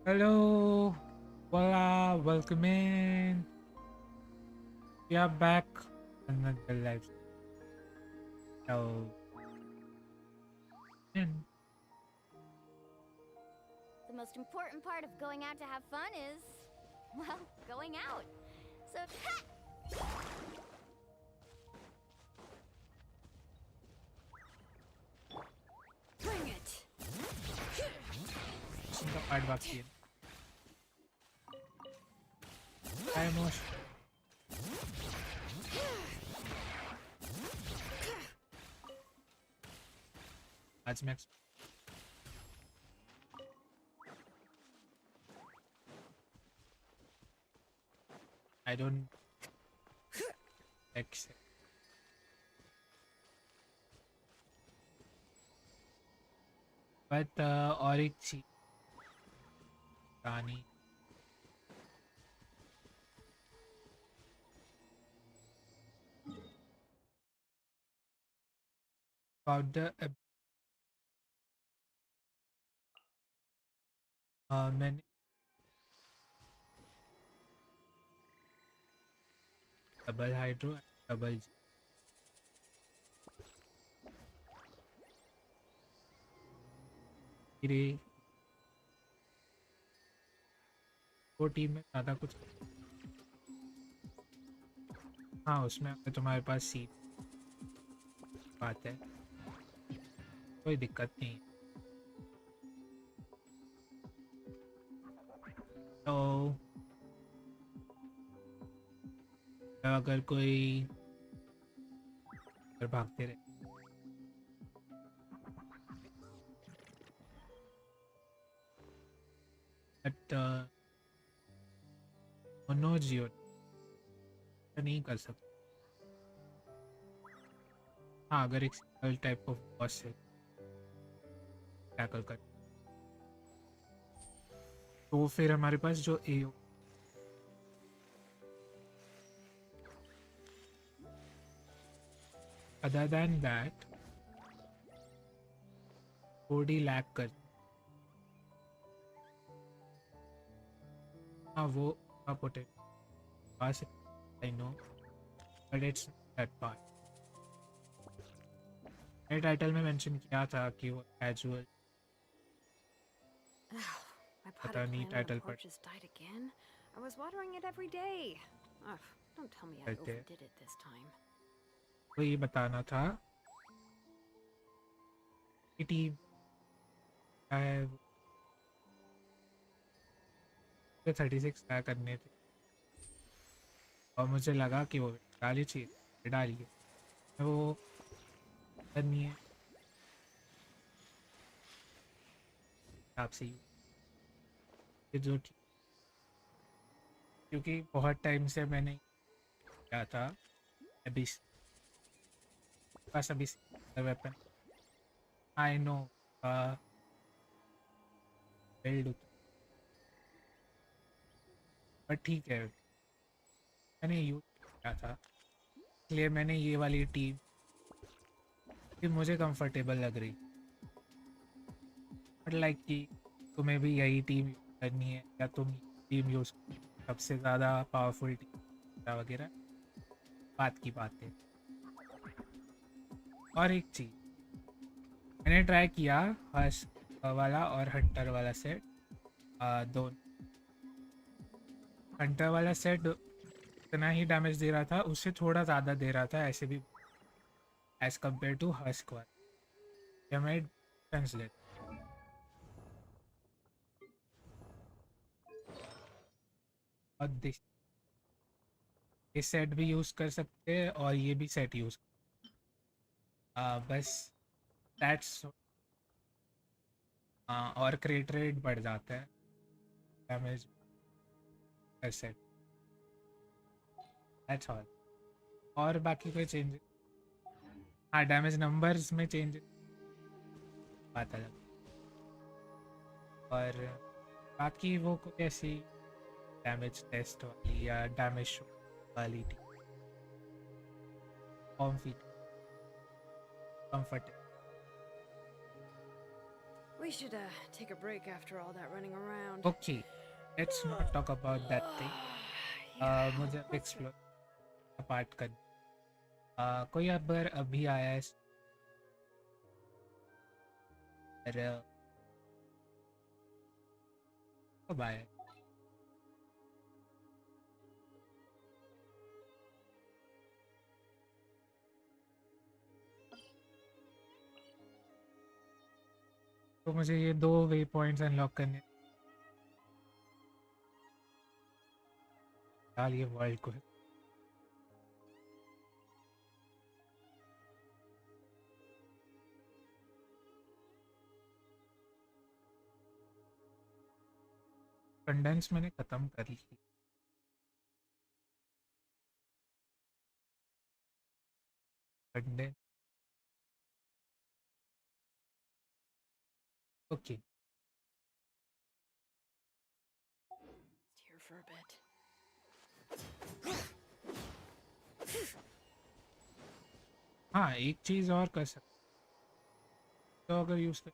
Hello, voila, welcome in. We are back on another live show. In. The most important part of going out to have fun is, well, going out. So, bring it. Singa part बाकी है. Hi Mosh. आज मैं I don't accept. But और एक चीज कहानी about the मैंने double hydro double जी वो टीम में ज़्यादा कुछ हाँ उसमें अगर तुम्हारे पास सीट बात है कोई दिक्कत नहीं. तो अगर कोई अगर भागते रहे बट नो जियो नहीं कर सकते. हाँ अगर एक सिंगल टाइप ऑफ बॉस से टैकल कर तो फिर हमारे पास जो a other than that body lack कर हाँ वो पोटेंशियल पास I know but it's that part. मेरे टाइटल में मेंशन किया था कि वो कैजुअल पता नहीं टाइटल पर I was watering it every day. Ugh, don't tell me I करते हैं. overdid it this time. तो ये बताना था कि टीम क्या है 36 तय करने थे और मुझे लगा कि वो डाली चाहिए डालिए वो करनी है आपसे जो क्योंकि बहुत टाइम से मैंने क्या था अभी बस अभी weapon I know build but ठीक है मैंने यूज किया था इसलिए मैंने ये वाली टीम कि मुझे कंफर्टेबल लग रही बट लाइक कि तुम्हें भी यही टीम यूज करनी है या तुम टीम यूज सबसे ज़्यादा पावरफुल टीम वगैरह बात की बात है. और एक चीज़ मैंने ट्राई किया हर्ष वाला और हंटर वाला सेट दोनों. हंटर वाला सेट इतना ही डैमेज दे रहा था उससे थोड़ा ज़्यादा दे रहा था ऐसे भी एज कम्पेयर टू हस्क वाला ये मैं डिफरेंस लेता. और ये सेट भी यूज़ कर सकते हैं और ये भी सेट यूज़ बस दैट्स और क्रिएट रेट बढ़ जाता है damage per set. That's all. और बाकी कोई चेंज हाँ डैमेज नंबर्स में चेंज बात अलग और बाकी वो कोई ऐसी डैमेज टेस्ट वाली या डैमेज वाली comfort. We should take a break after all that running around. Okay, let's not talk about that thing. मुझे explore apart कर कोई अबर अभी आया है कब आया तो मुझे ये 2 वे पॉइंट्स अनलॉक करने डाल ये वर्ल्ड को कंडेंस मैंने खत्म कर ली condense okay Here for a bit. हाँ एक चीज और कर सकते तो अगर यूज कर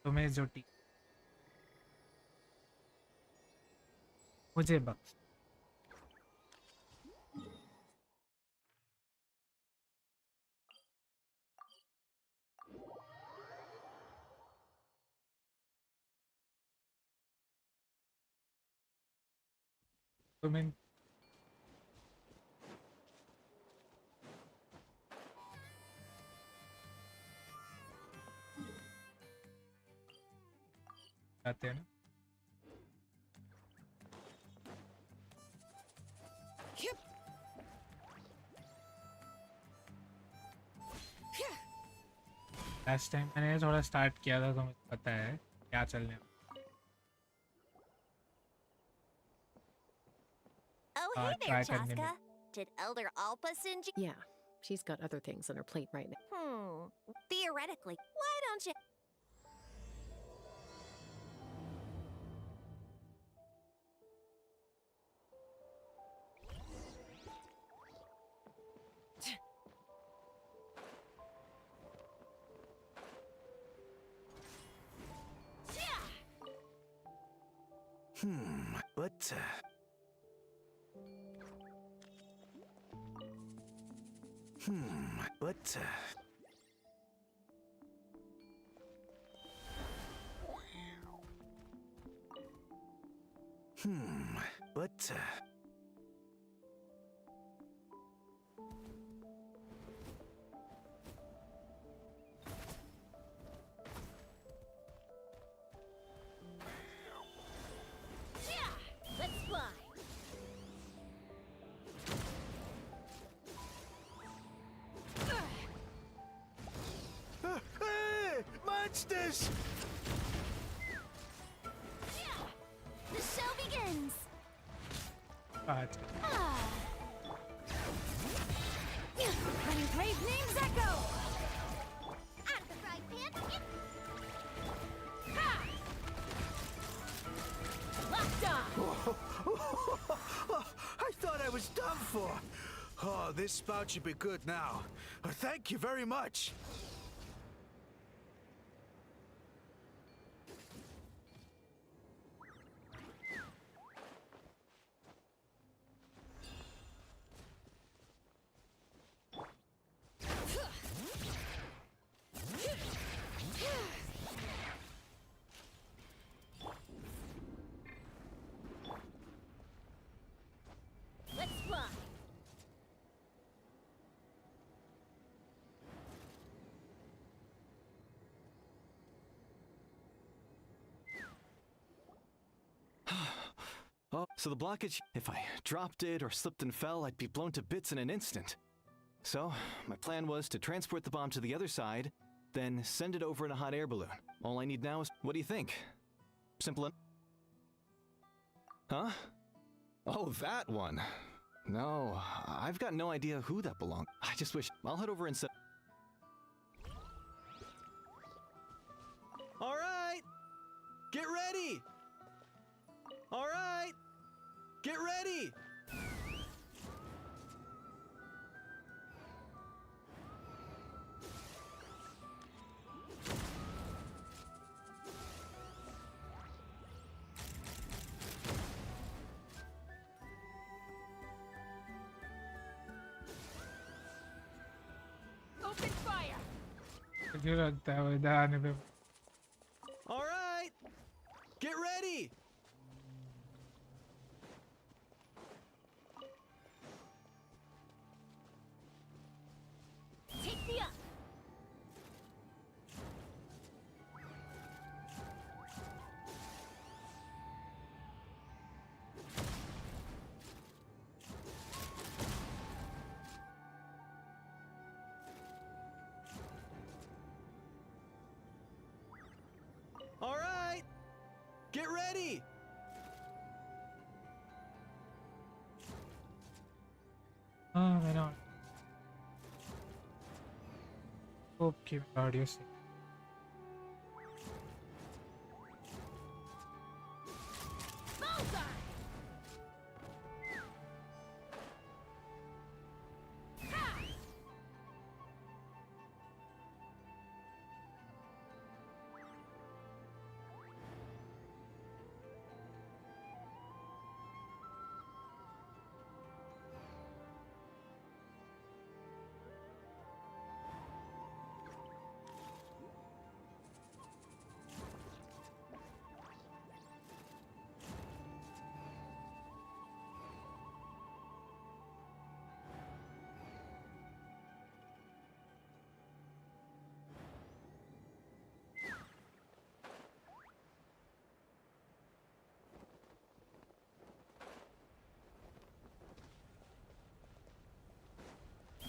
तुम्हें जो टी मुझे बख्श तुम्हें आते हैं ना लास्ट टाइम मैंने थोड़ा स्टार्ट किया था तो मुझे पता है क्या चलने वाला Oh, hey there, try करने में Chaska. Did Elder Alpa send you? Yeah, she's got other things on her plate right now. Theoretically, why don't you? But but but Let's fly. hey, monsters! The show begins. बात Running brave names echo. Out of the frying pan. Ha! Locked on. I thought I was done for. Oh, this spout should be good now. Thank you very much. Let's fly. Oh, so the blockage, if I dropped it or slipped and fell, I'd be blown to bits in an instant. So, my plan was to transport the bomb to the other side, then send it over in a hot air balloon. All I need now is, what do you think? Simple Huh? Oh, that one. No, I've got no idea who that belonged. I just wish I'll head over and set. All right, get ready. All right, Get ready! Open fire! मुझे लगता है वो इधर आने पे All right! Get ready! Take me up! All right! Get ready! हाँ मैंने hope की ऑडियो से Bullseye! Ha!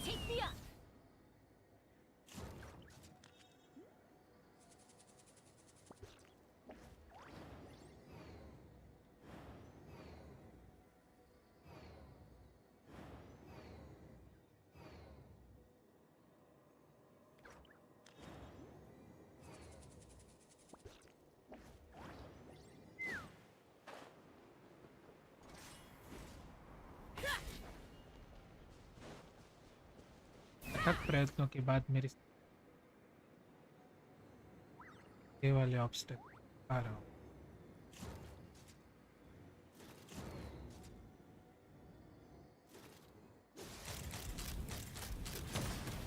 Take me up! अथक प्रयत्नों के बाद मेरे ये वाले ऑब्स्टेकल आ रहा हूँ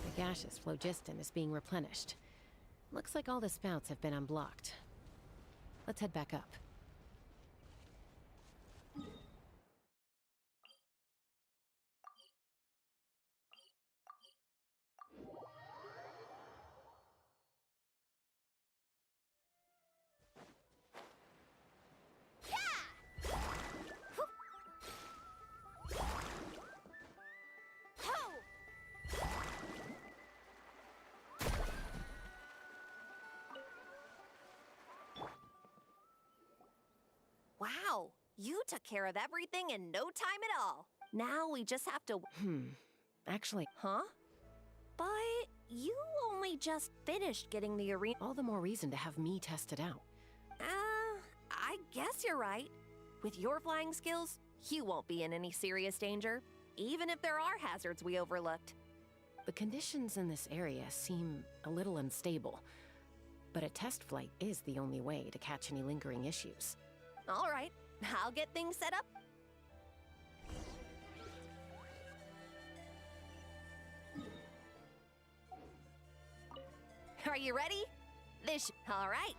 The gaseous phlogiston is being replenished. Looks like all the spouts have been unblocked. Let's head back up. Wow, you took care of everything in no time at all. Now we just have to... Actually, Huh? But you only just finished getting the arena... all the more reason to have me test it out. I guess you're right. With your flying skills, you won't be in any serious danger, even if there are hazards we overlooked. The conditions in this area seem a little unstable, but a test flight is the only way to catch any lingering issues. All right, I'll get things set up. Are you ready? All right.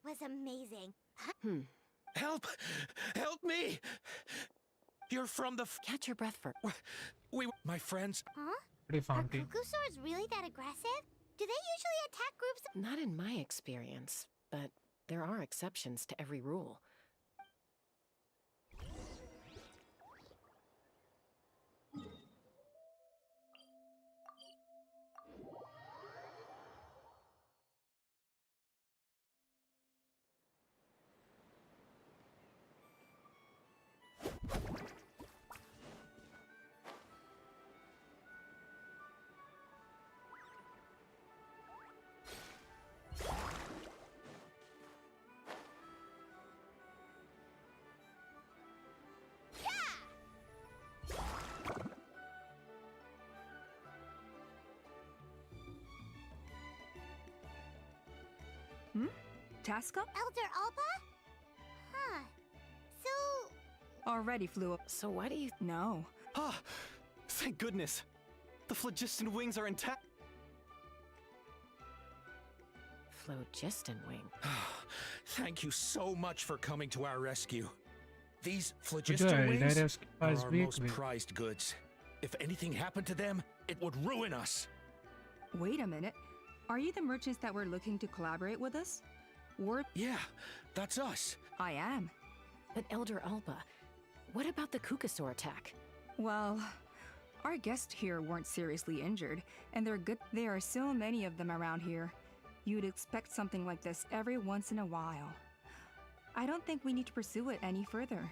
was amazing. Help! Help me! You're from the Catch your breath for. my friends. Huh? Pretty Are fountain. cuckoo really that aggressive? Do they usually attack groups? Not in my experience, but there are exceptions to every rule. Tasca? Elder Alba? Huh. So... Already flew up. So why do you... No. Ah, thank goodness. The phlogiston wings are intact. Phlogiston wing. Thank you so much for coming to our rescue. These जो phlogiston है wings direct के are pass our भी most एक prized goods. If anything happened to them, it would ruin us. Wait a minute. Are you the merchants that were looking to collaborate with us? Yeah, that's us. I am. But Elder Alba, what about the Kukasaur attack? Well, our guests here weren't seriously injured, and they're good. There are so many of them around here. You'd expect something like this every once in a while. I don't think we need to pursue it any further.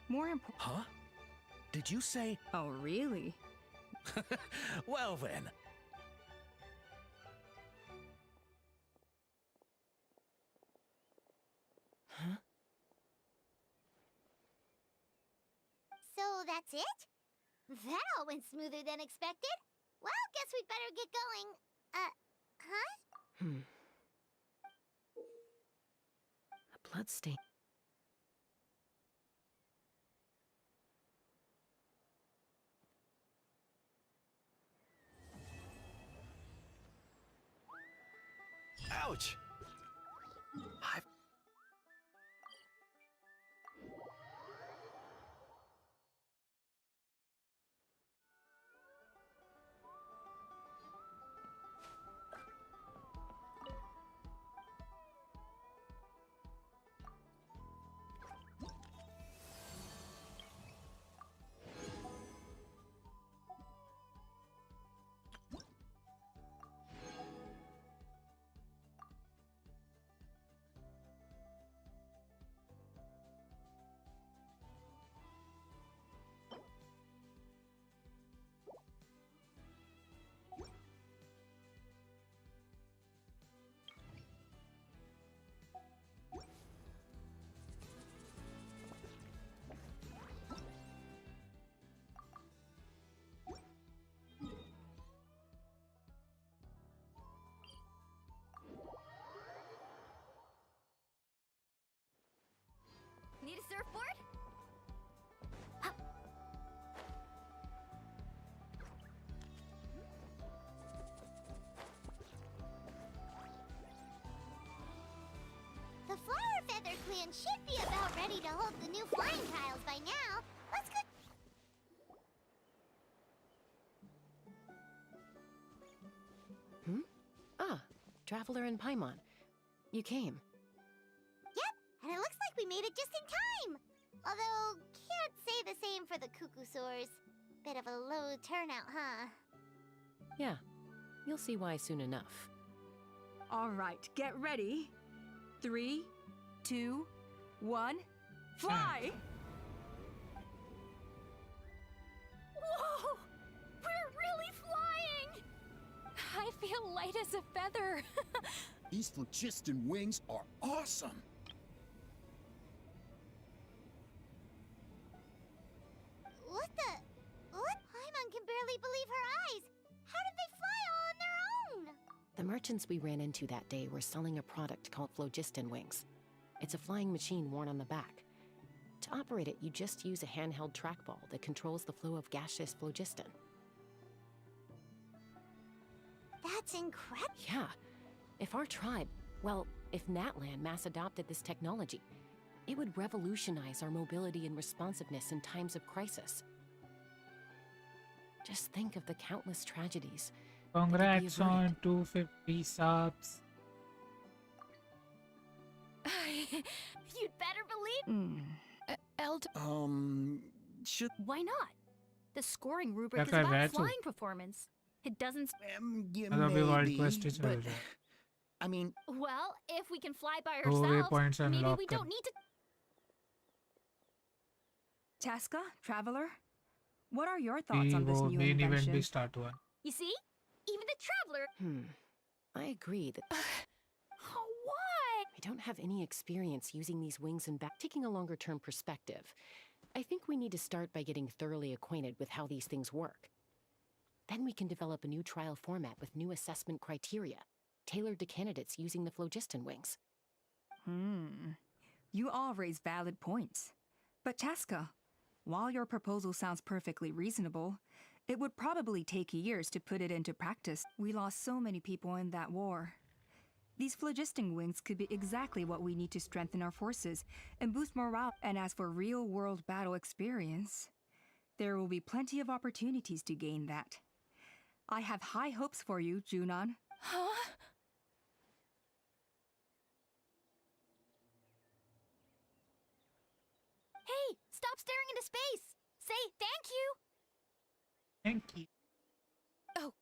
More important. Huh? Did you say? Oh, really? Well then. Huh? So that's it? That all went smoother than expected. Well, guess we'd better get going. Huh? A bloodstain. Ouch! Need a surfboard? The Flower Feather Clan should be about ready to hold the new flying trials by now. Let's go. Ah, Traveler and Paimon. You came. Yep, and it looks like we made it just in time. Although, can't say the same for the Cuckoosaurs. Bit of a low turnout, huh? Yeah, you'll see why soon enough. All right, get ready. 3, 2, 1, fly! Whoa! We're really flying! I feel light as a feather. These phlogiston wings are awesome! What the? What? Paimon can barely believe her eyes. How did they fly all on their own? The merchants we ran into that day were selling a product called phlogiston wings. It's a flying machine worn on the back. To operate it, you just use a handheld trackball that controls the flow of gaseous phlogiston. That's incredible. Yeah, if our tribe, well, If Natlan mass adopted this technology, it would revolutionize our mobility and responsiveness in times of crisis. Just think of the countless tragedies. Congrats on 250 subs. You'd better believe. Should Why not? The scoring rubric is क्या कर रहा है about तू? flying performance. It doesn't. yeah, मतलब अभी world maybe, quest ही चल but रहा है. I mean, Well, if we can fly by दो ourselves, waypoints maybe unlock we कर. don't need to. Chaska, Traveler, what are your thoughts कि on this वो new main event invention? भी start हुआ. You see, even the traveler. I agree that Oh, why? I don't have any experience using these wings and back. Taking a longer term perspective, I think we need to start by getting thoroughly acquainted with how these things work. Then we can develop a new trial format with new assessment criteria, tailored to candidates using the phlogiston wings. You all raise valid points. But Chaska, while your proposal sounds perfectly reasonable, it would probably take years to put it into practice. We lost so many people in that war. These phlogiston wings could be exactly what we need to strengthen our forces and boost morale. And as for real-world battle experience, there will be plenty of opportunities to gain that. I have high hopes for you, Junon. Huh? Hey, stop staring into space. Say thank you. Thank you. Oh,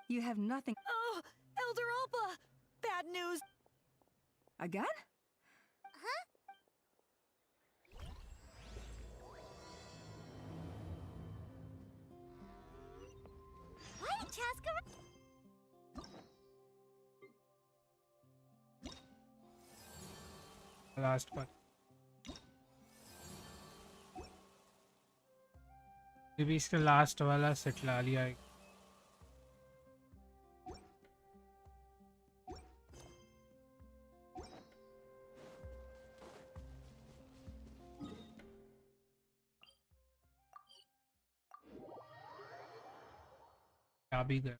You have nothing. oh, Elder Alba! Bad news! Again? Why did Chaska? Last one. maybe इसका last वाला set ला लिया है. आ भी गया.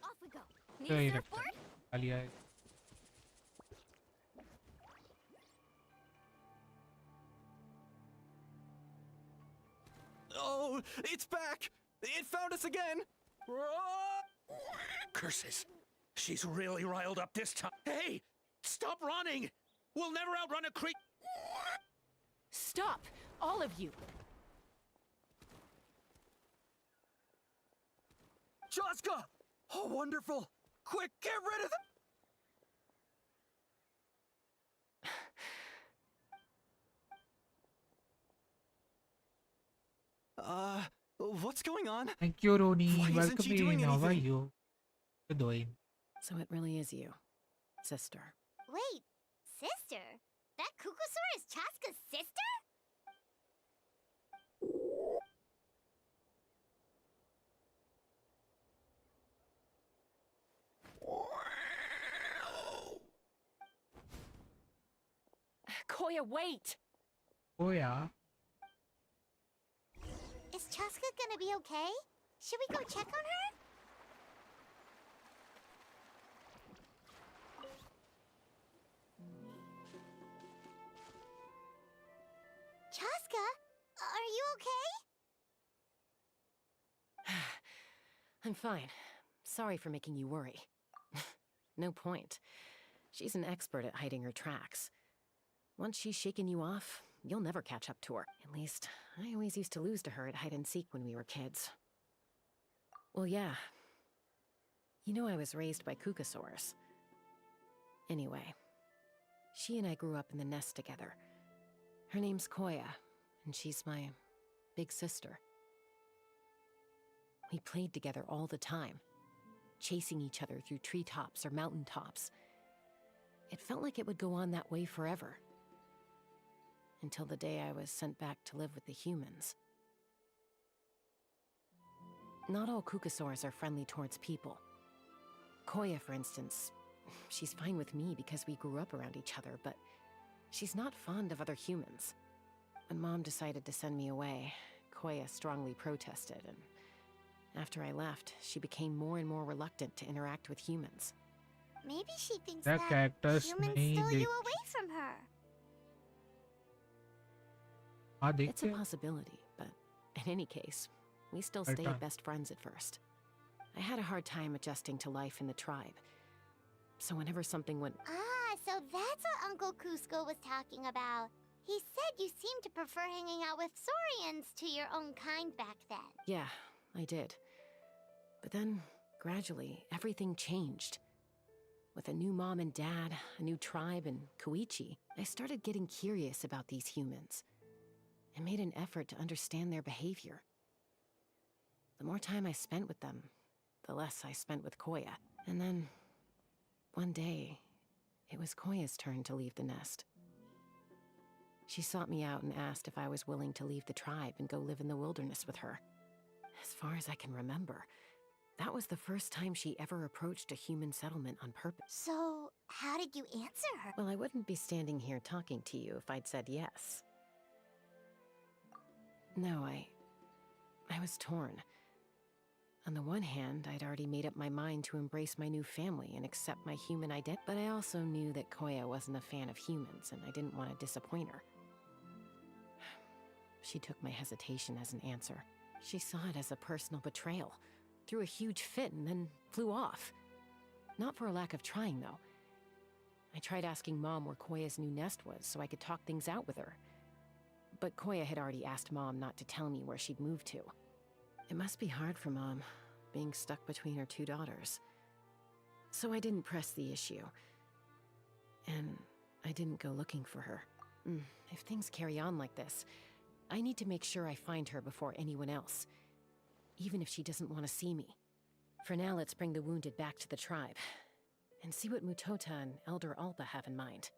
Off we go. तो Need यही a रखता है. surfboard? आ लिया है. Oh, it's back! It found us again! Curses. She's really riled up this time. Hey! Stop running! We'll never outrun a creep. Stop! All of you! Chaska! Oh, wonderful! Quick, get rid of the... What's going on? Thank you, Roni. Why isn't Welcome she doing in. How are anything? you? Good doing. So it really is you, sister. Wait, sister? That Kukusaur is Chaska's sister? Koya, wait! Oh yeah. Is Chaska gonna be okay? Should we go check on her? Chaska, are you okay? I'm fine. Sorry for making you worry. No point. She's an expert at hiding her tracks. Once she's shaken you off, you'll never catch up to her. At least, I always used to lose to her at hide-and-seek when we were kids. Well, yeah. You know I was raised by Kukasaurs. Anyway, she and I grew up in the nest together. Her name's Koya, and she's my big sister. We played together all the time, chasing each other through treetops or mountaintops. It felt like it would go on that way forever. Until the day I was sent back to live with the humans. Not all Kukasaurs are friendly towards people. Koya, for instance, she's fine with me because we grew up around each other, but she's not fond of other humans. When Mom decided to send me away, Koya strongly protested, and after I left, she became more and more reluctant to interact with humans. Maybe she thinks The that characters humans नहीं stole देख you away from her. हाँ It's a देखते हैं possibility, but in any case, we still Right stayed on. best friends at first. I had a hard time adjusting to life in the tribe. So whenever something went... Ah, so that's what Uncle Cusco was talking about. He said you seemed to prefer hanging out with Saurians to your own kind back then. Yeah, I did. But then, gradually, everything changed. With a new mom and dad, a new tribe, and Koichi, I started getting curious about these humans. I made an effort to understand their behavior. The more time I spent with them, the less I spent with Koya. And then, one day, it was Koya's turn to leave the nest. She sought me out and asked if I was willing to leave the tribe and go live in the wilderness with her. As far as I can remember, that was the first time she ever approached a human settlement on purpose. So, how did you answer her? Well, I wouldn't be standing here talking to you if I'd said yes. No, I was torn. On the one hand, I'd already made up my mind to embrace my new family and accept my human identity, but I also knew that Koya wasn't a fan of humans, and I didn't want to disappoint her. She took my hesitation as an answer. She saw it as a personal betrayal, threw a huge fit, and then flew off. Not for a lack of trying, though. I tried asking Mom where Koya's new nest was so I could talk things out with her. But Koya had already asked Mom not to tell me where she'd moved to. It must be hard for Mom, being stuck between her two daughters. So I didn't press the issue. And I didn't go looking for her. If things carry on like this, I need to make sure I find her before anyone else. Even if she doesn't want to see me. For now, let's bring the wounded back to the tribe. And see what Mutota and Elder Alba have in mind.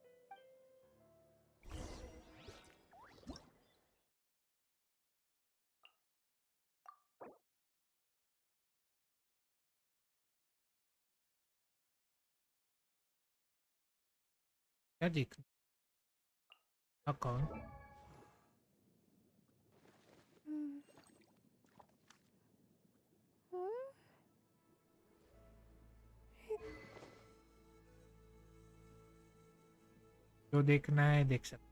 क्या देख account जो देखना है देख सकते हैं।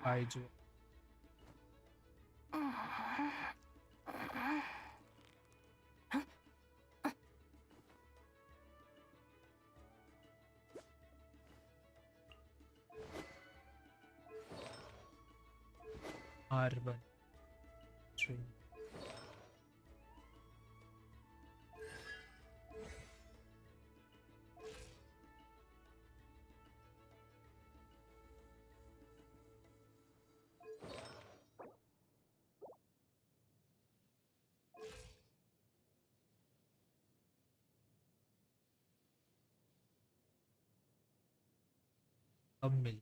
Byju urban tree अब मिल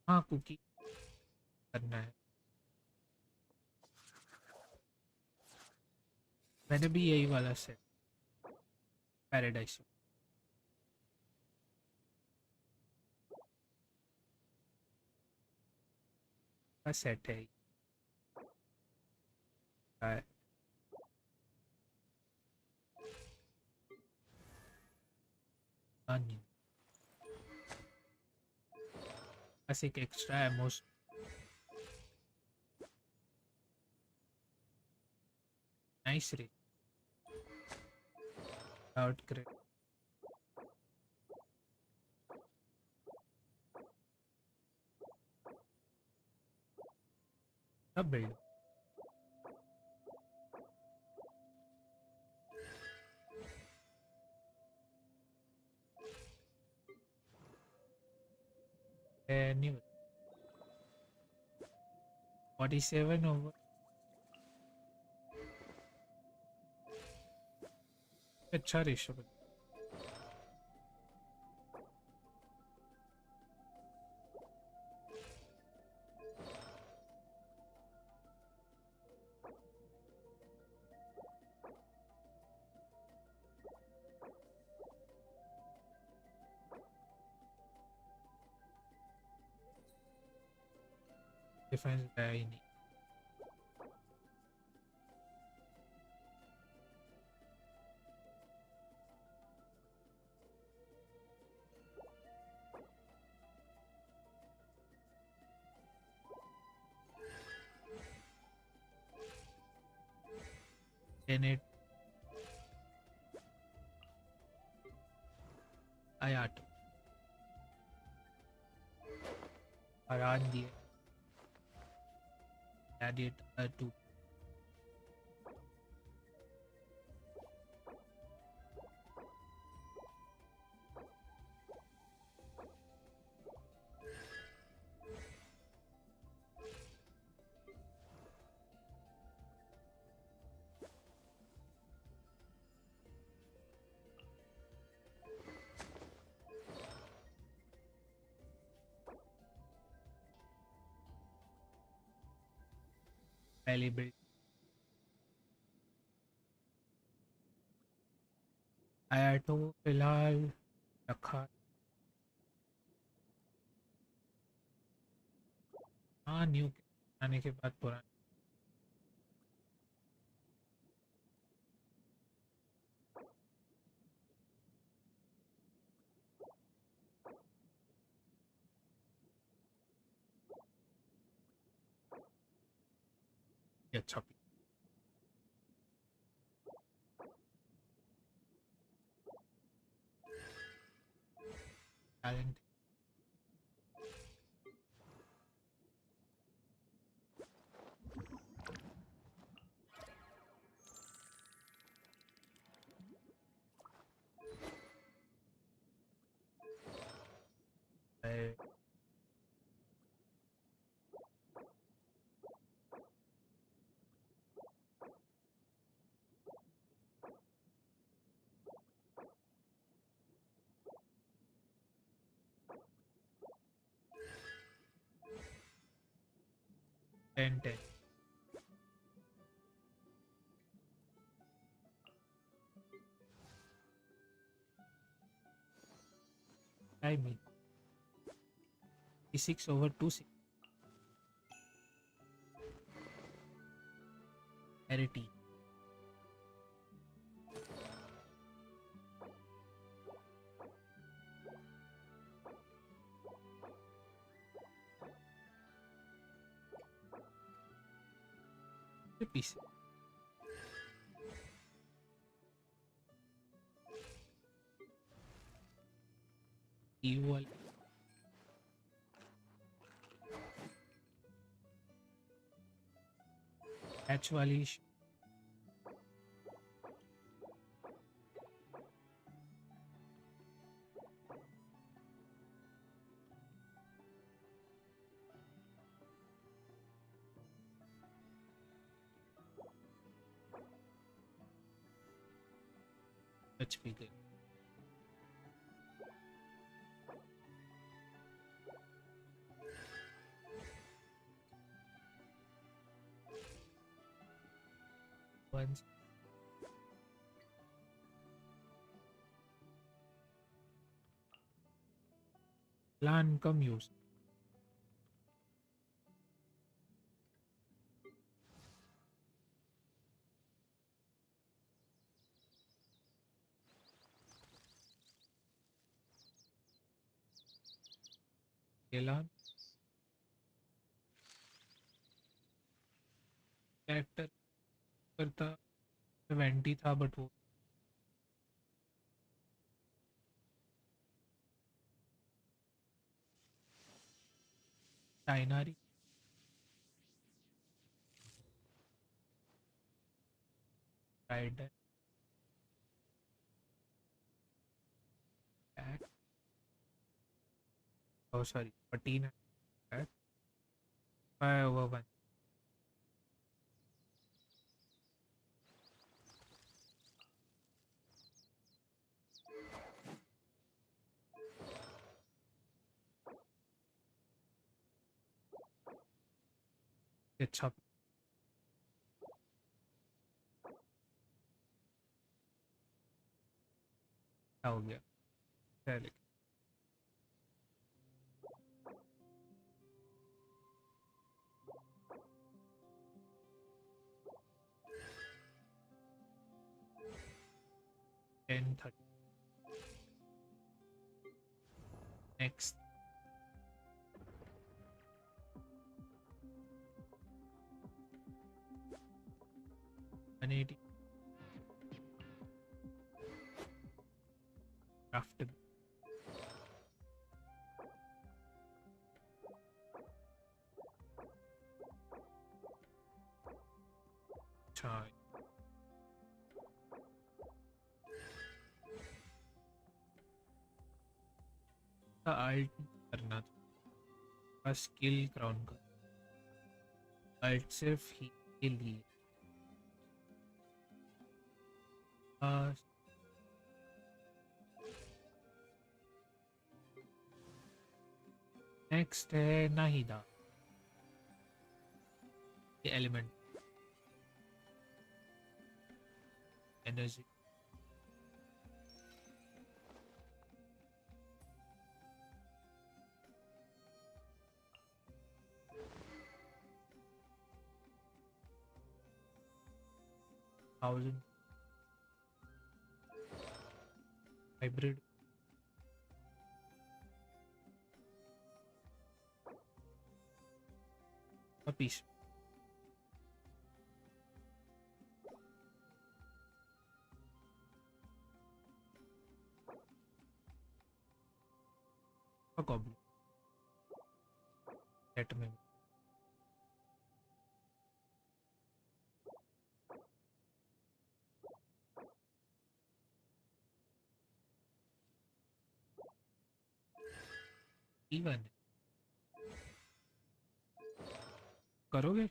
हाँ कुकी करना है मैंने भी यही वाला सेट पैराडाइज का सेट है बस एक एक्स्ट्रा एमोशन नाइस रे आउट करे अब बिल्ड नहीं 47 ओवर अच्छा रेशो डिफेंस है ही नहीं Tenet आयाट हरान दिए Gladiator 2 पहली बिल्ड आयाटो फिलहाल रखा हाँ न्यू आने के बाद पुराना ये अच्छा टैलेंट है 10 I mean 6 over 2 6 parity piece equal H वाली HP के once plan कम यूज एलान कैरेक्टर करता 20 था बट वो चाइनारी राइडर Oh, sorry. 14. Right? 5/1. अच्छा हो गया चलिए next after अच्छा अल्ट करना था स्किल क्राउन का अल्ट सिर्फ ही के लिए नेक्स्ट है नाहिदा ये element energy thousand hybrid piece goblin set में इवन करोगे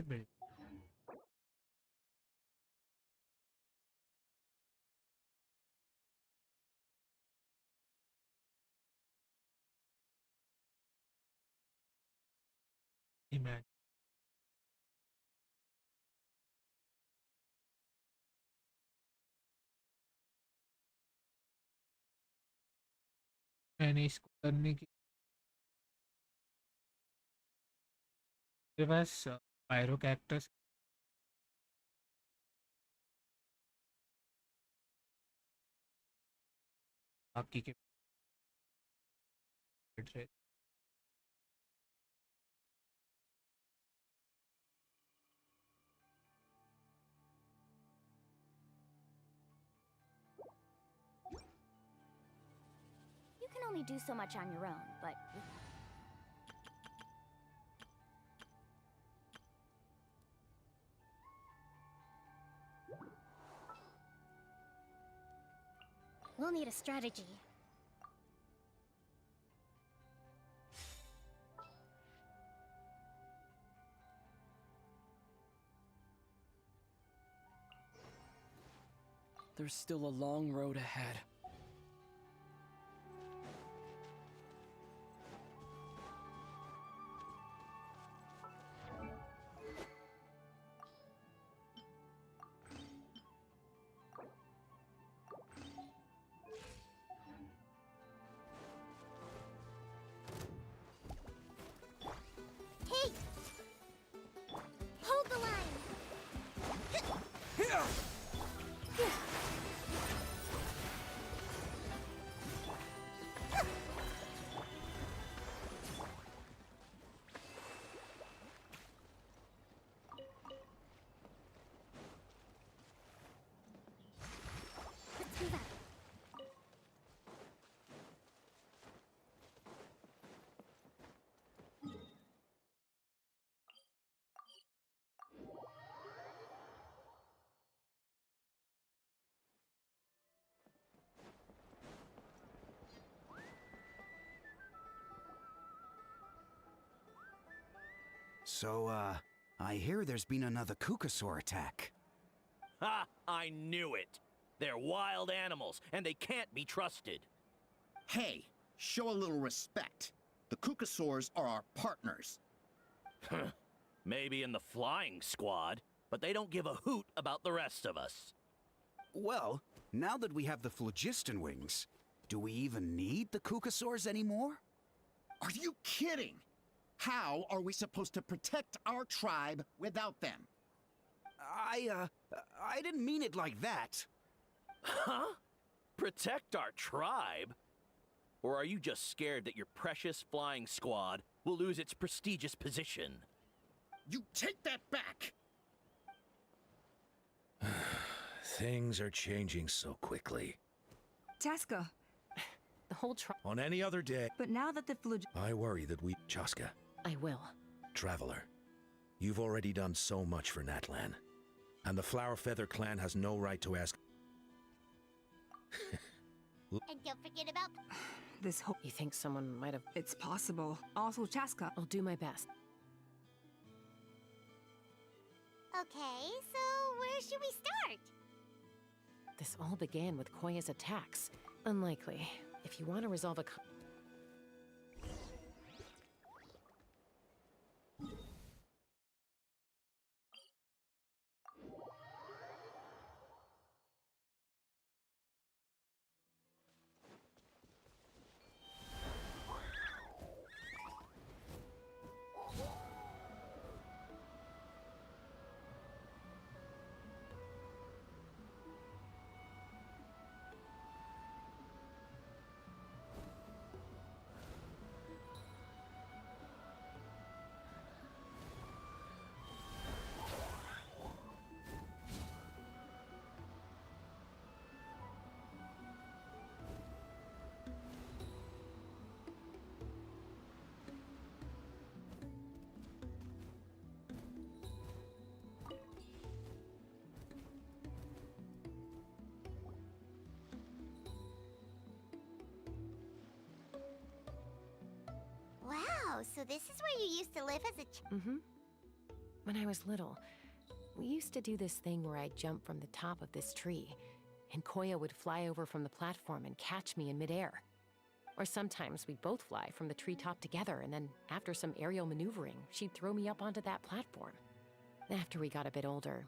बिल्ड इमेज मैंने इसको करने की मेरे पास पायरो कैक्टस बाकी के रहे You can only do so much on your own, but we'll need a strategy. There's still a long road ahead. Hey! Hold the line! So, I hear there's been another Kukasaur attack. Ha! I knew it! They're wild animals, and they can't be trusted. Hey, show a little respect. The Kukasaurs are our partners. Maybe in the flying squad, but they don't give a hoot about the rest of us. Well, now that we have the phlogiston wings, do we even need the Kukasaurs anymore? Are you kidding? How are we supposed to protect our tribe without them? I didn't mean it like that. Huh? Protect our tribe? Or are you just scared that your precious flying squad will lose its prestigious position? You take that back! Things are changing so quickly. Chaska, The whole tribe. On any other day, but now that the I worry that we... Chaska, I will. Traveler, you've already done so much for Natlan. And the Flower Feather clan has no right to ask... And don't forget about... this whole... You think someone might have... It's possible. Also, Chaska. I'll do my best. Okay, so where should we start? This all began with Koya's attacks. Unlikely. If you want to resolve a... Wow, so this is where you used to live as a Mm-hmm. When I was little, we used to do this thing where I'd jump from the top of this tree, and Koya would fly over from the platform and catch me in midair. Or sometimes we'd both fly from the treetop together, and then after some aerial maneuvering, she'd throw me up onto that platform. After we got a bit older,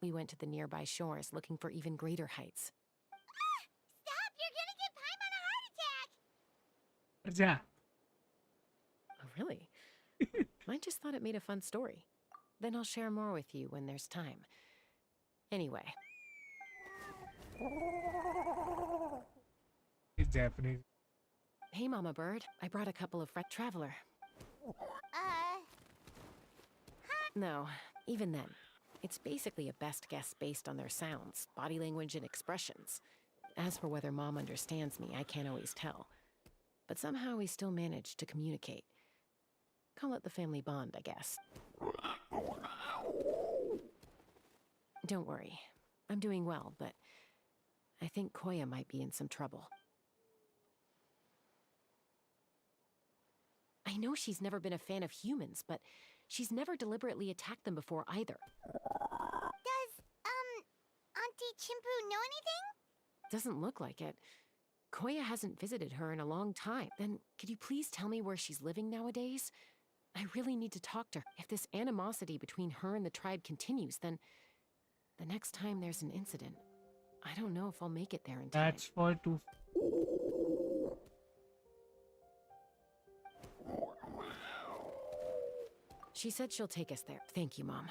we went to the nearby shores looking for even greater heights. Stop! You're gonna give Paimon a heart attack! जा Oh, really? I just thought it made a fun story. Then I'll share more with you when there's time. Anyway, It's Japanese. hey Mama Bird, I brought a couple of Traveler. No, even then, it's basically a best guess based on their sounds, body language, and expressions. As for whether Mom understands me, I can't always tell. But somehow we still manage to communicate. Call it the family bond, I guess. Don't worry, I'm doing well, but I think Koya might be in some trouble. I know she's never been a fan of humans, but she's never deliberately attacked them before either. Does, Auntie Chimpu know anything? Doesn't look like it. Koya hasn't visited her in a long time. Then, could you please tell me where she's living nowadays? I really need to talk to her. If this animosity between her and the tribe continues, then the next time there's an incident, I don't know if I'll make it there in time. That's for two. She said she'll take us there. Thank you, Mom.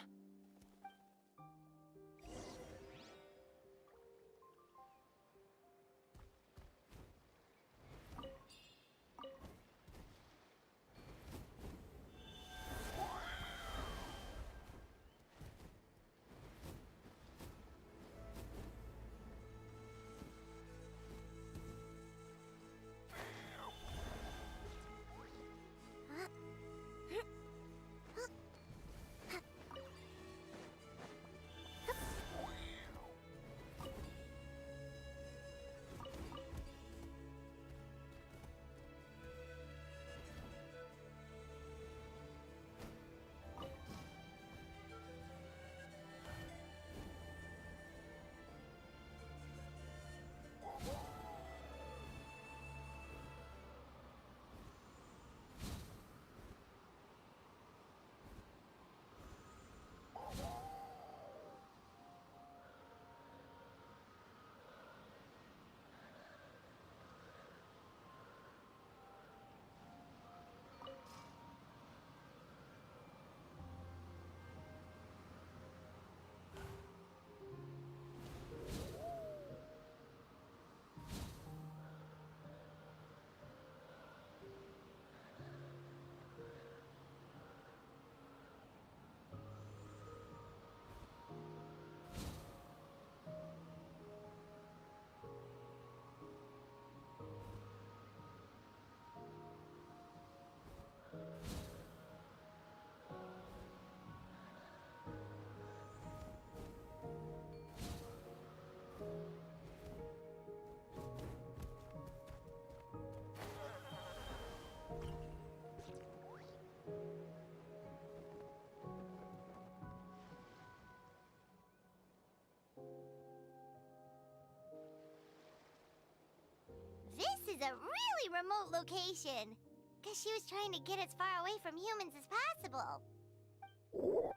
is a really remote location. Guess she was trying to get as far away from humans as possible.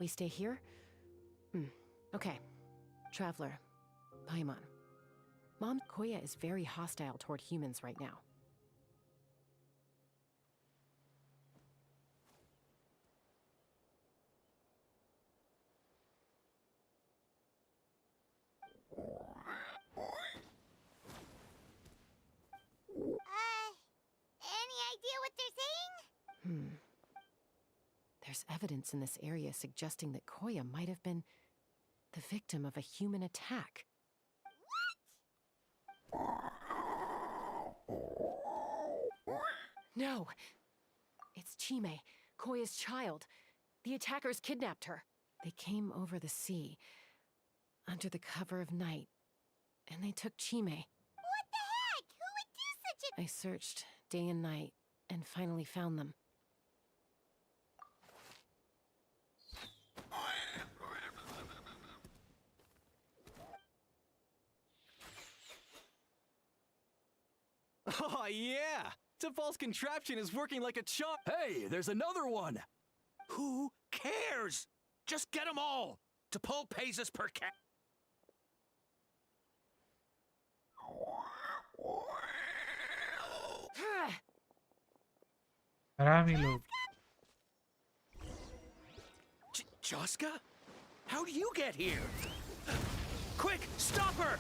We stay here? Okay. Traveler. Paimon. Mom Koya is very hostile toward humans right now. Any idea what they're saying? There's evidence in this area suggesting that Koya might have been the victim of a human attack. No! It's Chime, Koya's child. The attackers kidnapped her. They came over the sea, under the cover of night, and they took Chime. What the heck? Who would do such a— I searched day and night, and finally found them. Oh, yeah! T'Pol's contraption is working like a charm. Hey, there's another one! Who cares? Just get them all! T'Pol pays us per cat. हरामी लोग। Joska? How do you get here? Quick, stop her!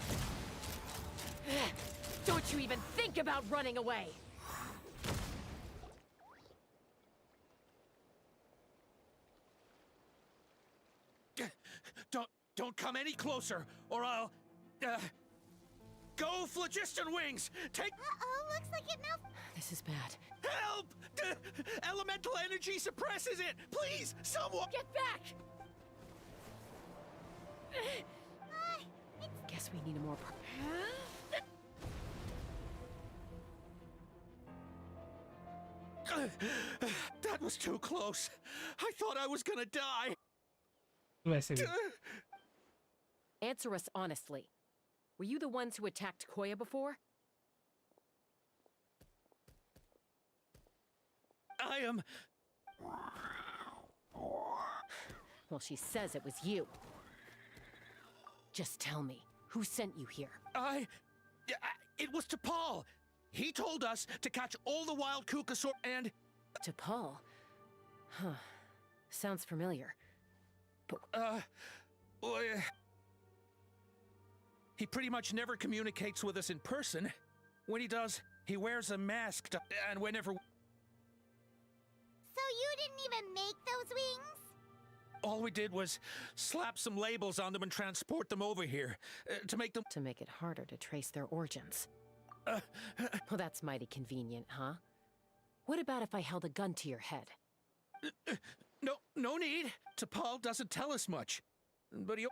Don't you even think about running away! Don't come any closer, or I'll... Go, Phlogiston Wings! Take... Uh-oh, looks like it melted. This is bad. Help! Elemental energy suppresses it! Please, someone... Get back! Guess we need a more... That was too close. I thought I was gonna die. वैसे भी Answer us honestly. Were you the ones who attacked Koya before? I am... Well, she says it was you. Just tell me, who sent you here? It was T'Pol. He told us to catch all the wild Kukasaur and... T'Pol? Huh. Sounds familiar. But... He pretty much never communicates with us in person. When he does, he wears a mask and whenever... So you didn't even make those wings? All we did was slap some labels on them and transport them over here, to make them... To make it harder to trace their origins. Well, that's mighty convenient, huh? What about if I held a gun to your head? No need. T'Pol doesn't tell us much. But he...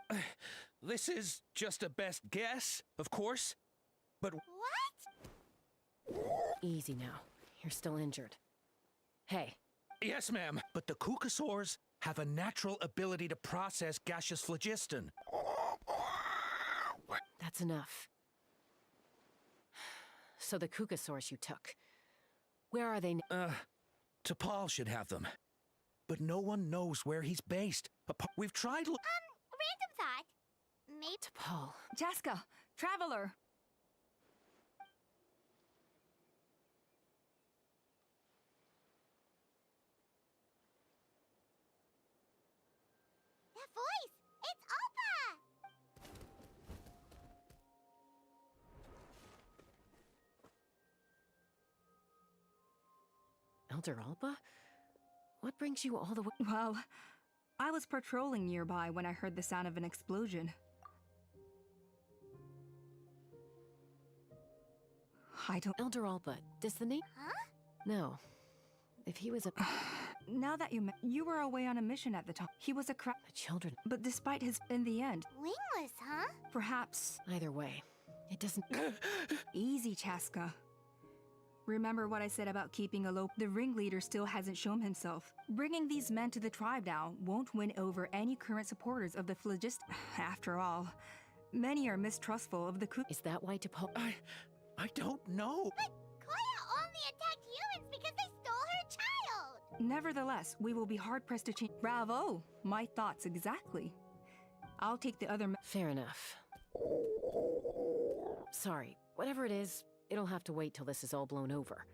This is just a best guess, of course. But... What? Easy now. You're still injured. Hey. Yes, ma'am. But the Kukasaurs have a natural ability to process gaseous phlogiston. That's enough. So the Kukasaurs you took. Where are they now? T'Pol should have them. But no one knows where he's based. We've tried... Random thought. Maybe... T'Pol. Jaska, Traveler! That voice! It's Alpa! Elder Alba? What brings you all the way? Well, I was patrolling nearby when I heard the sound of an explosion. I don't... Elder Alba, does the name... Huh? No. If he was a... Now that you were away on a mission at the time. He was a The children... But despite his... In the end... Wingless, huh? Perhaps... Either way, it doesn't... Easy, Chaska. Remember what I said about keeping a low... The ringleader still hasn't shown himself. Bringing these men to the tribe now won't win over any current supporters of the phlogiston. After all, many are mistrustful of the Is that why T'Pol... I don't know. But Koya attacked humans because they stole her child! Nevertheless, we will be hard-pressed to change. Bravo! My thoughts exactly. I'll take the other. Fair enough. Sorry, whatever it is, it'll have to wait till this is all blown over.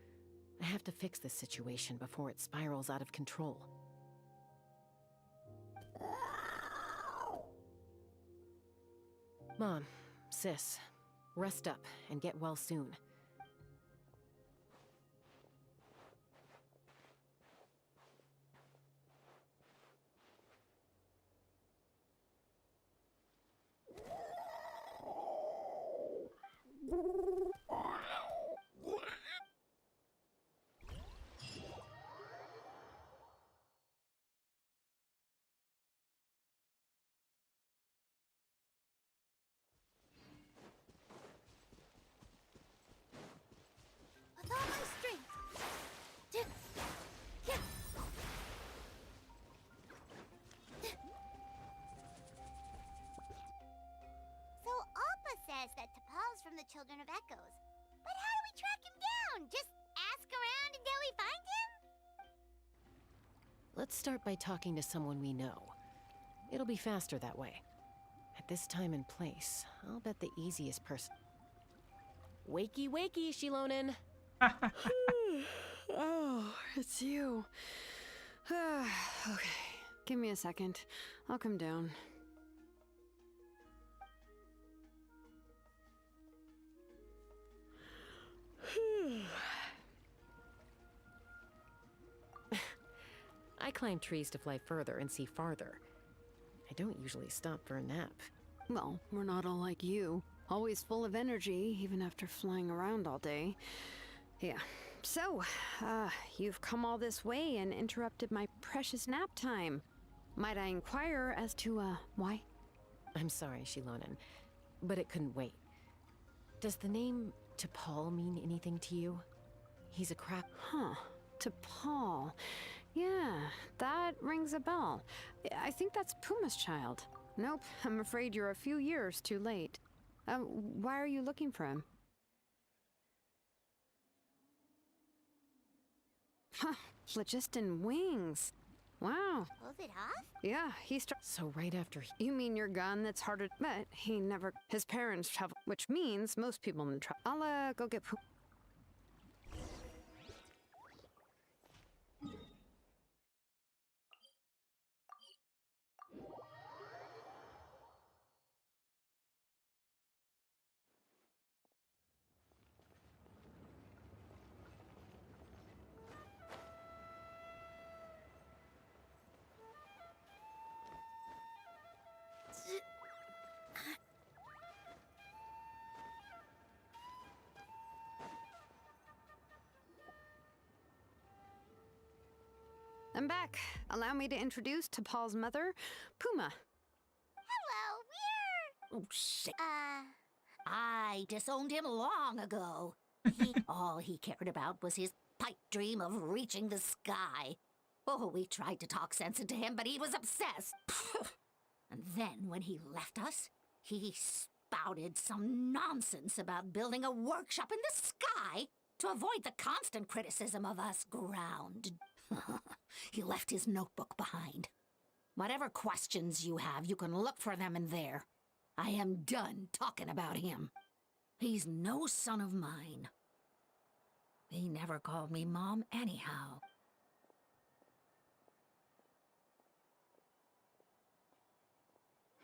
I have to fix this situation before it spirals out of control. Mom, sis, rest up and get well soon. With all my strength. So Alpa says that T'Pol's from the Children of Echoes. But how do we track him down? Just ask around until we find him? Let's start by talking to someone we know. It'll be faster that way. At this time and place, I'll bet the easiest person. Wakey, wakey, Shilonen! Oh, it's you. Okay, give me a second. I'll come down. I climb trees to fly further and see farther. I don't usually stop for a nap. Well, we're not all like you. Always full of energy, even after flying around all day. Yeah. So, you've come all this way and interrupted my precious nap time. Might I inquire as to, why? I'm sorry, Shilonen, but it couldn't wait. Does the name T'Pol mean anything to you? He's a crap. Huh. T'Pol. Yeah, that rings a bell. I think that's Puma's child. Nope, I'm afraid you're a few years too late. Why are you looking for him? Huh, phlogiston wings. Wow. Pulls it off? Yeah, So right after You mean your gun that's harder, but he never. His parents travel, which means most people in trouble. I'll go get Puma. I'm back. Allow me to introduce T'Pol's mother, Puma. Hello, we're... Oh, shit. I disowned him long ago. All he cared about was his pipe dream of reaching the sky. Oh, we tried to talk sense into him, but he was obsessed. And then when he left us, he spouted some nonsense about building a workshop in the sky to avoid the constant criticism of us ground. He left his notebook behind. Whatever questions you have, you can look for them in there. I am done talking about him. He's no son of mine. He never called me Mom anyhow.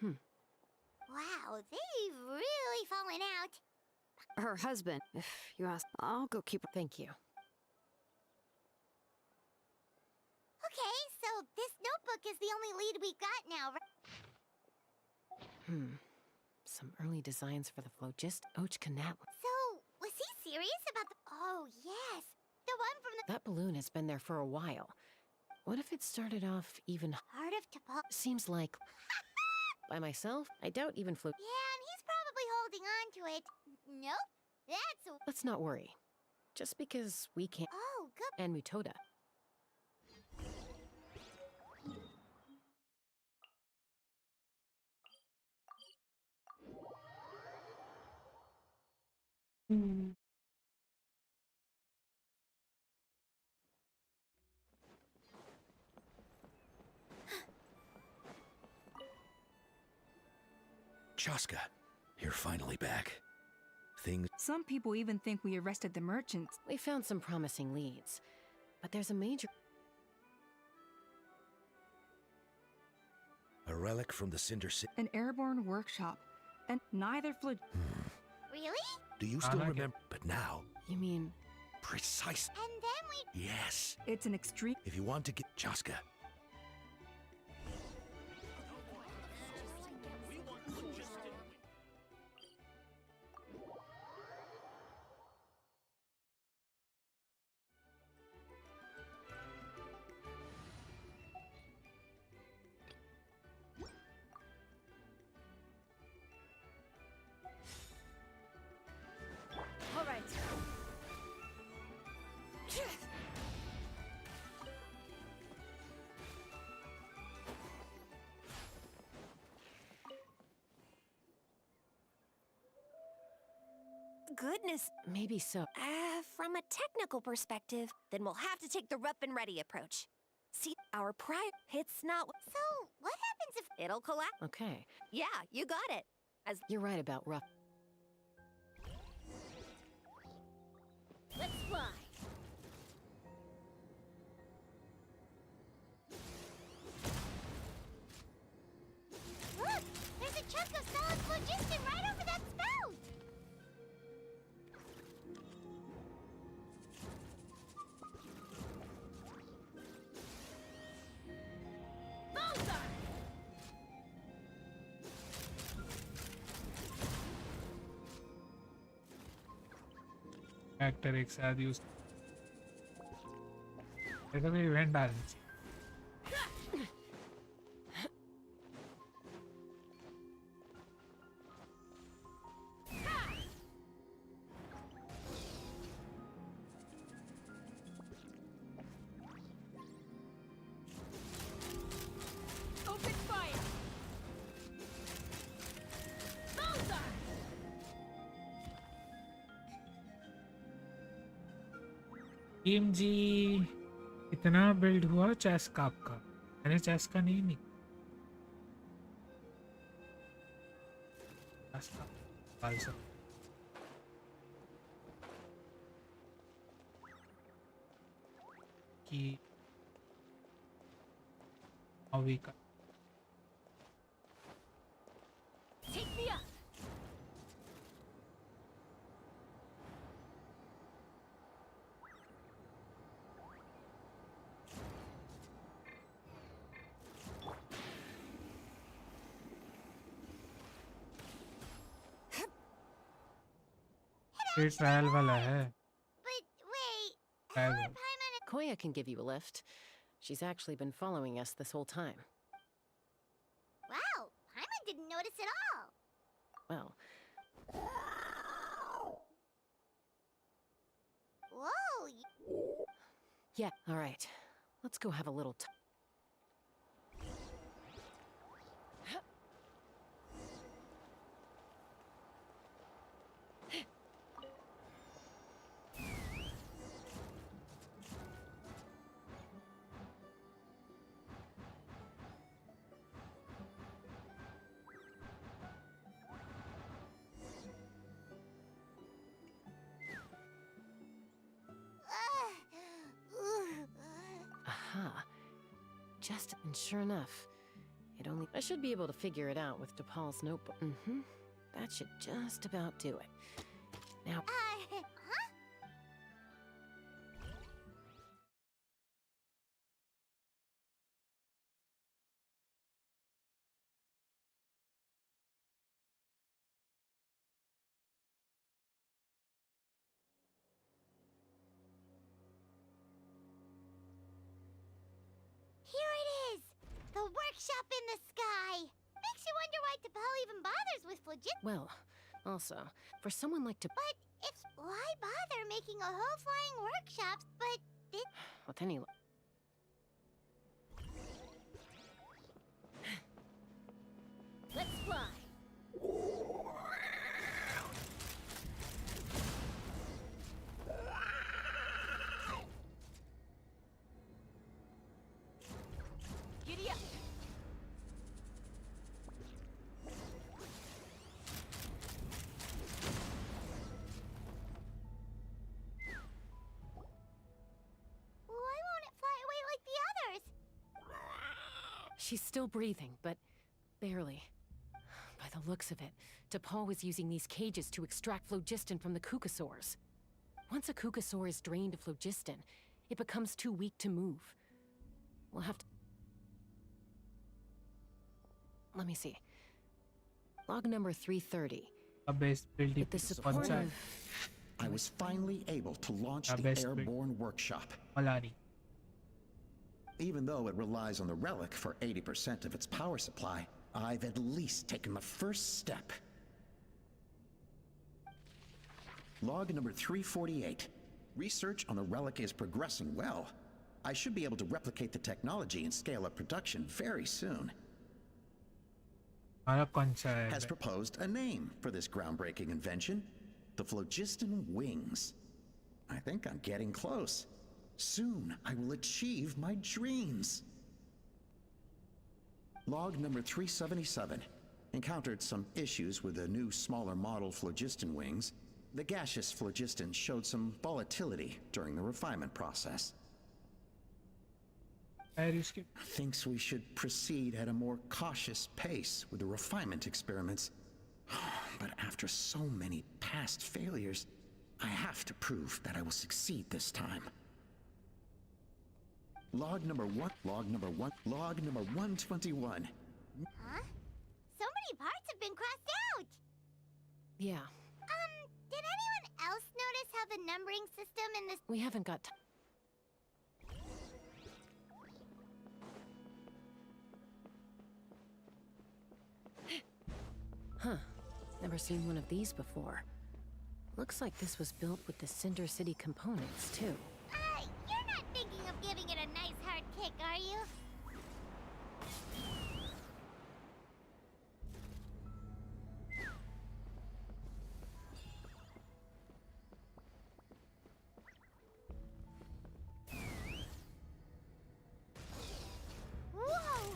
Wow, they've really fallen out. Her husband, if you ask. I'll go keep her. Thank you. Okay, so this notebook is the only lead we've got now, right? Some early designs for the Phlogiston Canat. So, was he serious about the... Oh, yes. The one from the... That balloon has been there for a while. What if it started off even... Heart of T'Pol... Seems like... By myself, I doubt even Yeah, and he's probably holding on to it. Nope, that's a... Let's not worry. Just because we can't... Oh, good... And Mutoda. Chaska, you're finally back. Things. Some people even think we arrested the merchants. We found some promising leads, but there's a major... A relic from the Cinder City. An airborne workshop, and neither flew. Really? Do you still remember? But now. You mean... Precise. And then we... Yes. It's an extreme... If you want to get Chaska. All right. Goodness. Maybe so. From a technical perspective, then we'll have to take the rough and ready approach. See, our pride, it's not... So, what happens if... It'll collapse. Okay. Yeah, you got it. As You're right about rough. Let's fly. Look! There's a chunk of solid phlogiston right over that spout! Bullseye! Actor एक साथ use ऐसा भी event डालना चाहिए Open fire. Bullseye. Team जी इतना build हुआ chess का आपका मैंने चेस का नहीं चेस का डाल सकता कि अभी का Take me up. ये ट्रायल वाला है But wait, ट्रायल how वाला। would Paimon... Koya can give you a lift. She's actually been following us this whole time. Wow, Paimon didn't notice at all. Well, Whoa, yeah, all right. Let's go have a little Aha. Just, and sure enough, it only... I should be able to figure it out with DePaul's notebook. Mm-hmm. That should just about do it. Now... huh? Here it is! The workshop in the sky! Makes you wonder why T'Pol even bothers with phlogiston. Well, also, for someone like But if... Why bother making a whole flying workshop? But it... with any... Let's fly! Giddy up. She's still breathing, but barely. By the looks of it, DePaul was using these cages to extract phlogiston from the kukasaurs. Once a kukasaur is drained of phlogiston, it becomes too weak to move. We'll have to... Let me see. Log number 330. With the support of... I was finally able to launch the airborne workshop. Even though it relies on the relic for 80% of its power supply, I've at least taken the first step. Log number 348. Research on the relic is progressing well. I should be able to replicate the technology and scale up production very soon. Has proposed a name for this groundbreaking invention. The phlogiston wings. I think I'm getting close. Soon I will achieve my dreams. Log number 377. Encountered some issues with the new smaller model phlogiston wings. The gaseous phlogiston showed some volatility during the refinement process. Thinks we should proceed at a more cautious pace with the refinement experiments. But after so many past failures, I have to prove that I will succeed this time. Log number 121. Huh? So many parts have been crossed out! Yeah. Did anyone else notice how the numbering system in this... We haven't got time. Huh. Never seen one of these before. Looks like this was built with the Cinder City components, too. You're not thinking of giving it a nice hard kick, are you? Whoa!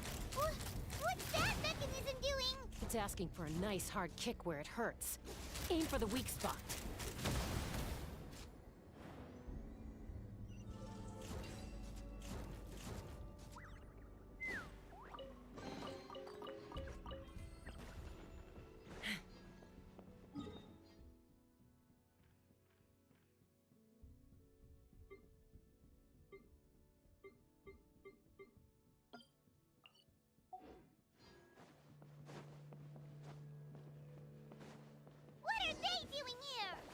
What's that mechanism doing? It's asking for a nice hard kick where it hurts. Aim for the weak spot.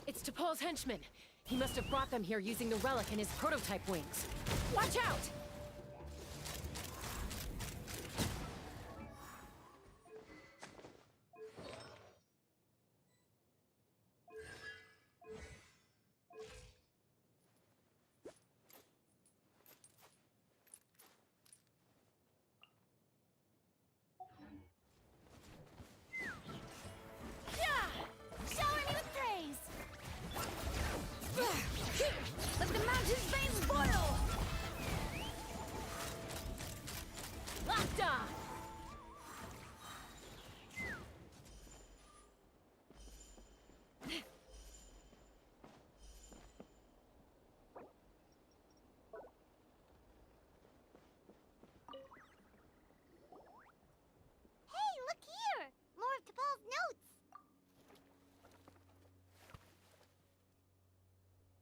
It's DePaul's henchman. He must have brought them here using the relic in his prototype wings. Watch out! Let the mountain's veins boil! Locked on! Hey, look here! More of DePaul's notes!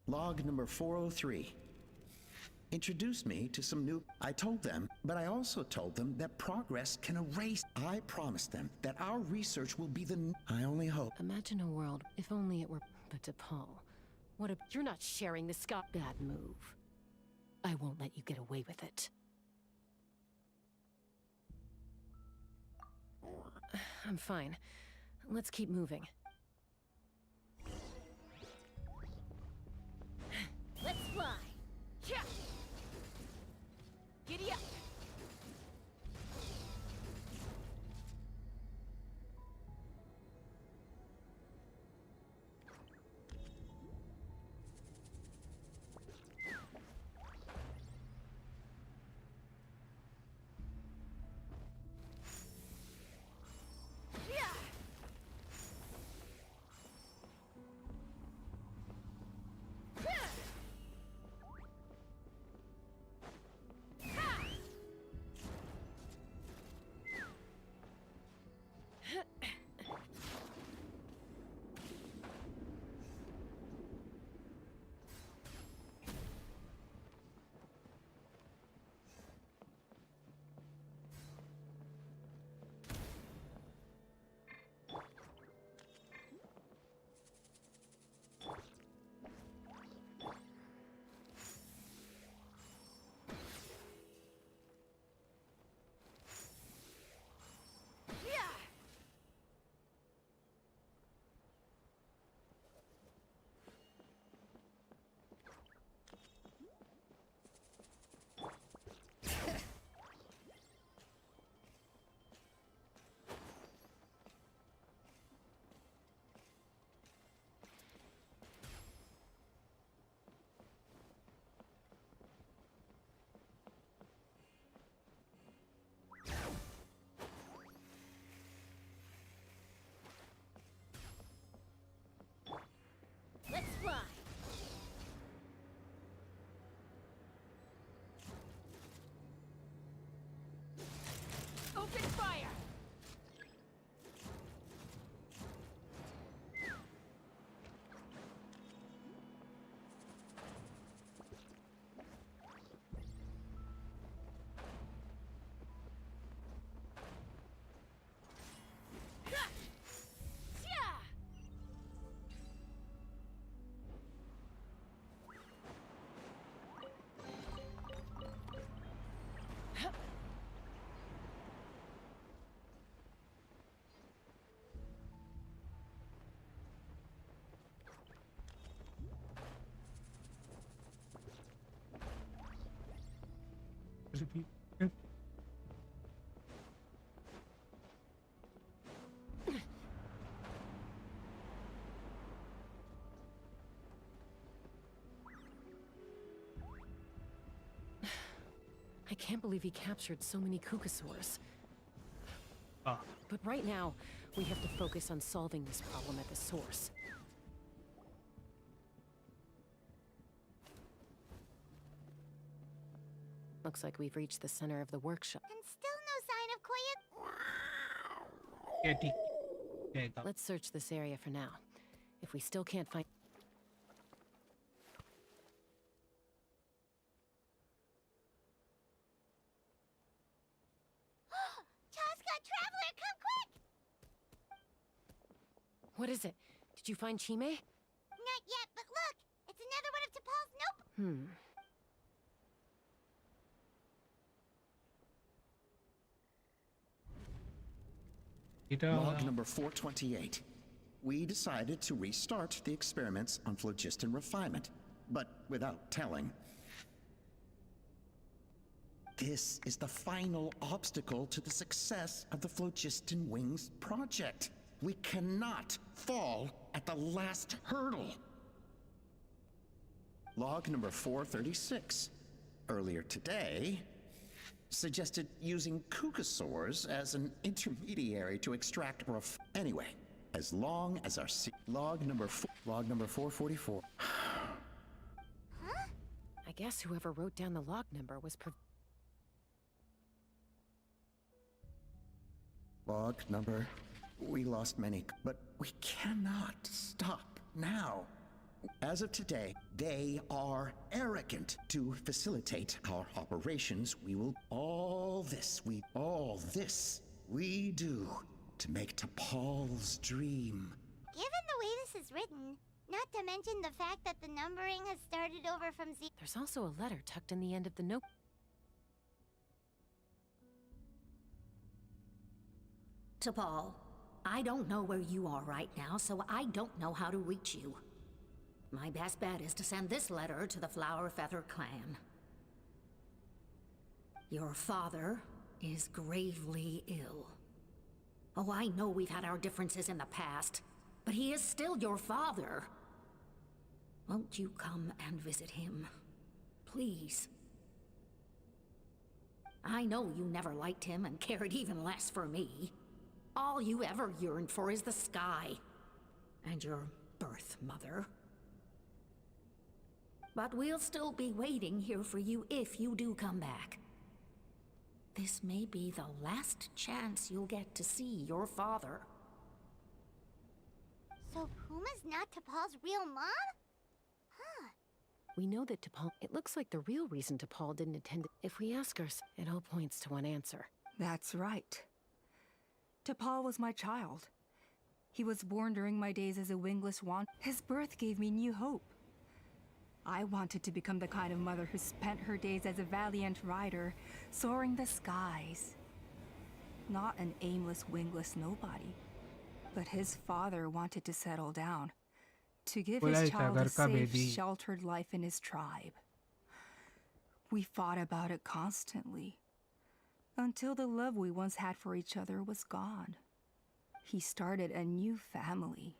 Log number 403. Introduced me to some new... I told them, but I also told them that progress can erase... I promised them that our research will be the... I only hope... Imagine a world, if only it were... But DePaul, what a... You're not sharing the Scott... Bad move. I won't let you get away with it. I'm fine. Let's keep moving. Let's fly! Yeah. Giddy up! I can't believe he captured so many Kukasaurs. Ah. But right now, we have to focus on solving this problem at the source. Looks like we've reached the center of the workshop. And still no sign of Koya. Yeah, ठीक है. Let's search this area for now. If we still can't find... Chaska, Traveler, come quick! What is it? Did you find Chime? Not yet, but look! It's another one of T'Pol's nope. Log number 428. We decided to restart the experiments on phlogiston refinement, but without telling. This is the final obstacle to the success of the Phlogiston Wings project. We cannot fall at the last hurdle. Log number 436. Earlier today, suggested using Kukasaurs as an intermediary to extract anyway, as long as our log number 444. I guess whoever wrote down the log number was Log number. We lost many, but we cannot stop now. As of today, they are arrogant to facilitate our operations. We will all this we do to make T'Pol's dream. Given the way this is written, not to mention the fact that the numbering has started over from Z. There's also a letter tucked in the end of the note. T'Pol, I don't know where you are right now, so I don't know how to reach you. My best bet is to send this letter to the Flower Feather clan. Your father is gravely ill. Oh, I know we've had our differences in the past, but he is still your father. Won't you come and visit him? Please. I know you never liked him and cared even less for me. All you ever yearned for is the sky. And your birth mother. But we'll still be waiting here for you if you do come back. This may be the last chance you'll get to see your father. So Puma's not T'Pol's real mom? Huh. We know that T'Pol... It looks like the real reason T'Pol didn't attend... If we ask ourselves, it all points to one answer. That's right. T'Pol was my child. He was born during my days as a wingless wand. His birth gave me new hope. I wanted to become the kind of mother who spent her days as a valiant rider, soaring the skies. Not an aimless, wingless nobody. But his father wanted to settle down, to give his child a safe, sheltered life in his tribe. We fought about it constantly, until the love we once had for each other was gone. He started a new family,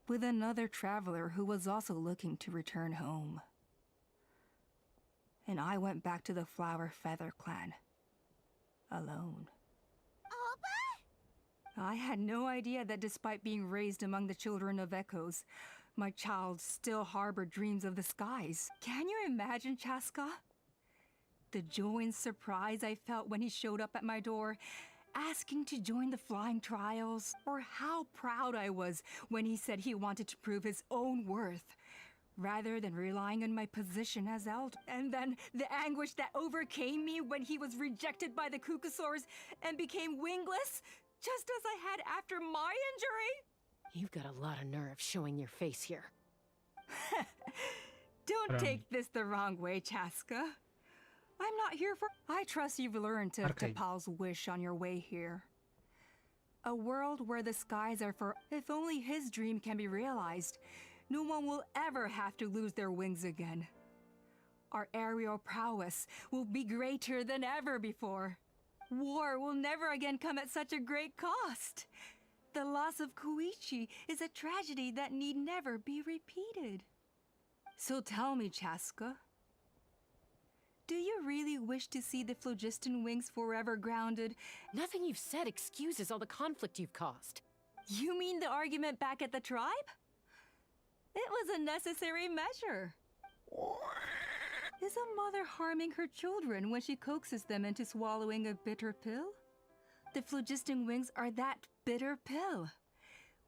with another traveler who was also looking to return home. And I went back to the Flower Feather clan, alone. I had no idea that despite being raised among the children of echoes, my child still harbored dreams of the skies. Can you imagine, Chaska? The joy and surprise I felt when he showed up at my door, asking to join the flying trials, or how proud I was when he said he wanted to prove his own worth, rather than relying on my position as elder. And then the anguish that overcame me when he was rejected by the Kukasaurs and became wingless, just as I had after my injury. You've got a lot of nerve showing your face here. Don't take this the wrong way, Chaska. I'm not here for... I trust you've learned to T'Pol's wish on your way here. A world where the skies are for... If only his dream can be realized, no one will ever have to lose their wings again. Our aerial prowess will be greater than ever before. War will never again come at such a great cost. The loss of Koichi is a tragedy that need never be repeated. So tell me, Chaska, Do you really wish to see the phlogiston wings forever grounded? Nothing you've said excuses all the conflict you've caused. You mean the argument back at the tribe? It was a necessary measure. Is a mother harming her children when she coaxes them into swallowing a bitter pill? The phlogiston wings are that bitter pill.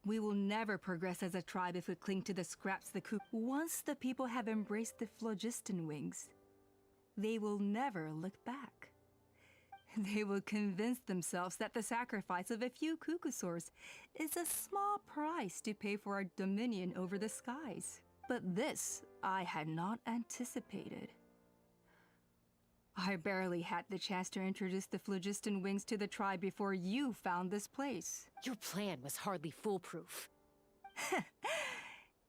We will never progress as a tribe if we cling to the scraps the coop. Once the people have embraced the phlogiston wings, they will never look back. They will convince themselves that the sacrifice of a few cuckosaurs is a small price to pay for our dominion over the skies. But this I had not anticipated. I barely had the chance to introduce the phlogiston wings to the tribe before you found this place. Your plan was hardly foolproof.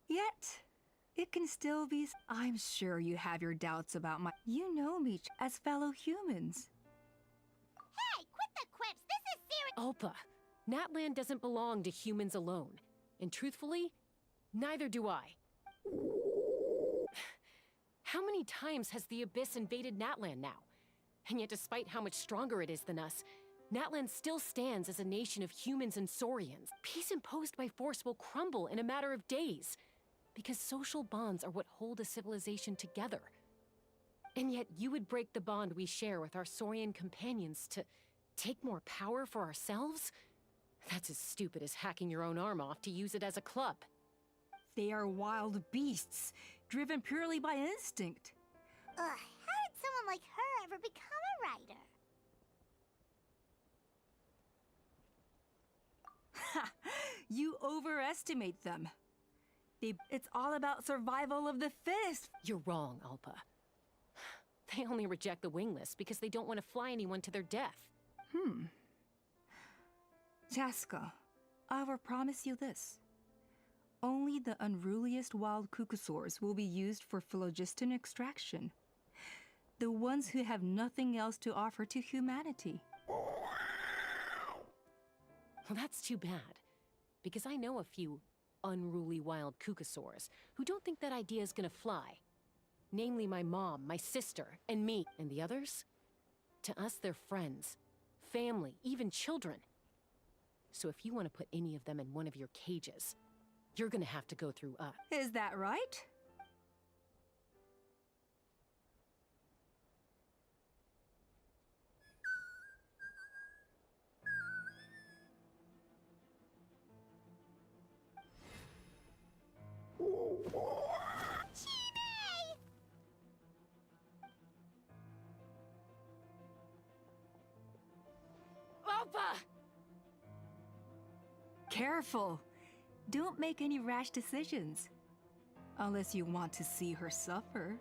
Yet, it can still be. I'm sure you have your doubts about my. You know me as fellow humans. Hey, quit the quips! This is serious! Ulpa, Natlan doesn't belong to humans alone. And truthfully, neither do I. How many times has the Abyss invaded Natlan now? And yet despite how much stronger it is than us, Natlan still stands as a nation of humans and Saurians. Peace imposed by force will crumble in a matter of days, because social bonds are what hold a civilization together. And yet you would break the bond we share with our Saurian companions to take more power for ourselves? That's as stupid as hacking your own arm off to use it as a club. They are wild beasts, driven purely by instinct. Ugh, how did someone like her ever become a writer? Ha! You overestimate them. It's all about survival of the fittest. You're wrong, Ulpa. They only reject the wingless because they don't want to fly anyone to their death. Chaska, I will promise you this. Only the unruliest wild cuckosaurs will be used for phlogiston extraction. The ones who have nothing else to offer to humanity. Well, that's too bad, because I know a few unruly wild cuckosaurs who don't think that idea is gonna fly. Namely my mom, my sister, and me. And the others? To us, they're friends, family, even children. So if you want to put any of them in one of your cages, you're gonna have to go through us. Is that right? Ulpa! Careful! Don't make any rash decisions. Unless you want to see her suffer.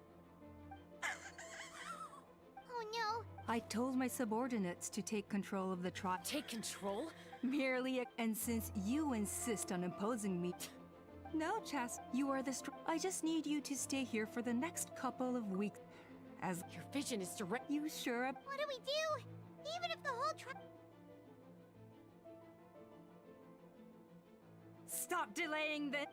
Oh no! I told my subordinates to take control of the tribe. Take control? And since you insist on imposing me... No, Chas, you are the I just need you to stay here for the next couple of weeks. As your vision is direct... You sure? What do we do? Even if the whole tribe... Stop delaying the...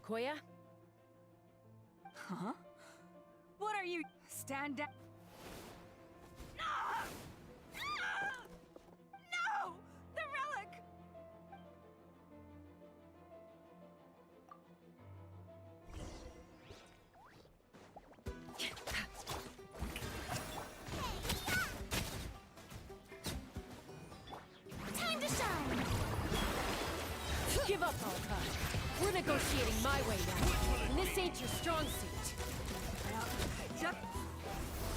Koya? Huh? What are you... Stand down... No! The relic! Time to shine! Give up, Ulpa. We're negotiating my way now, and this ain't your strong suit.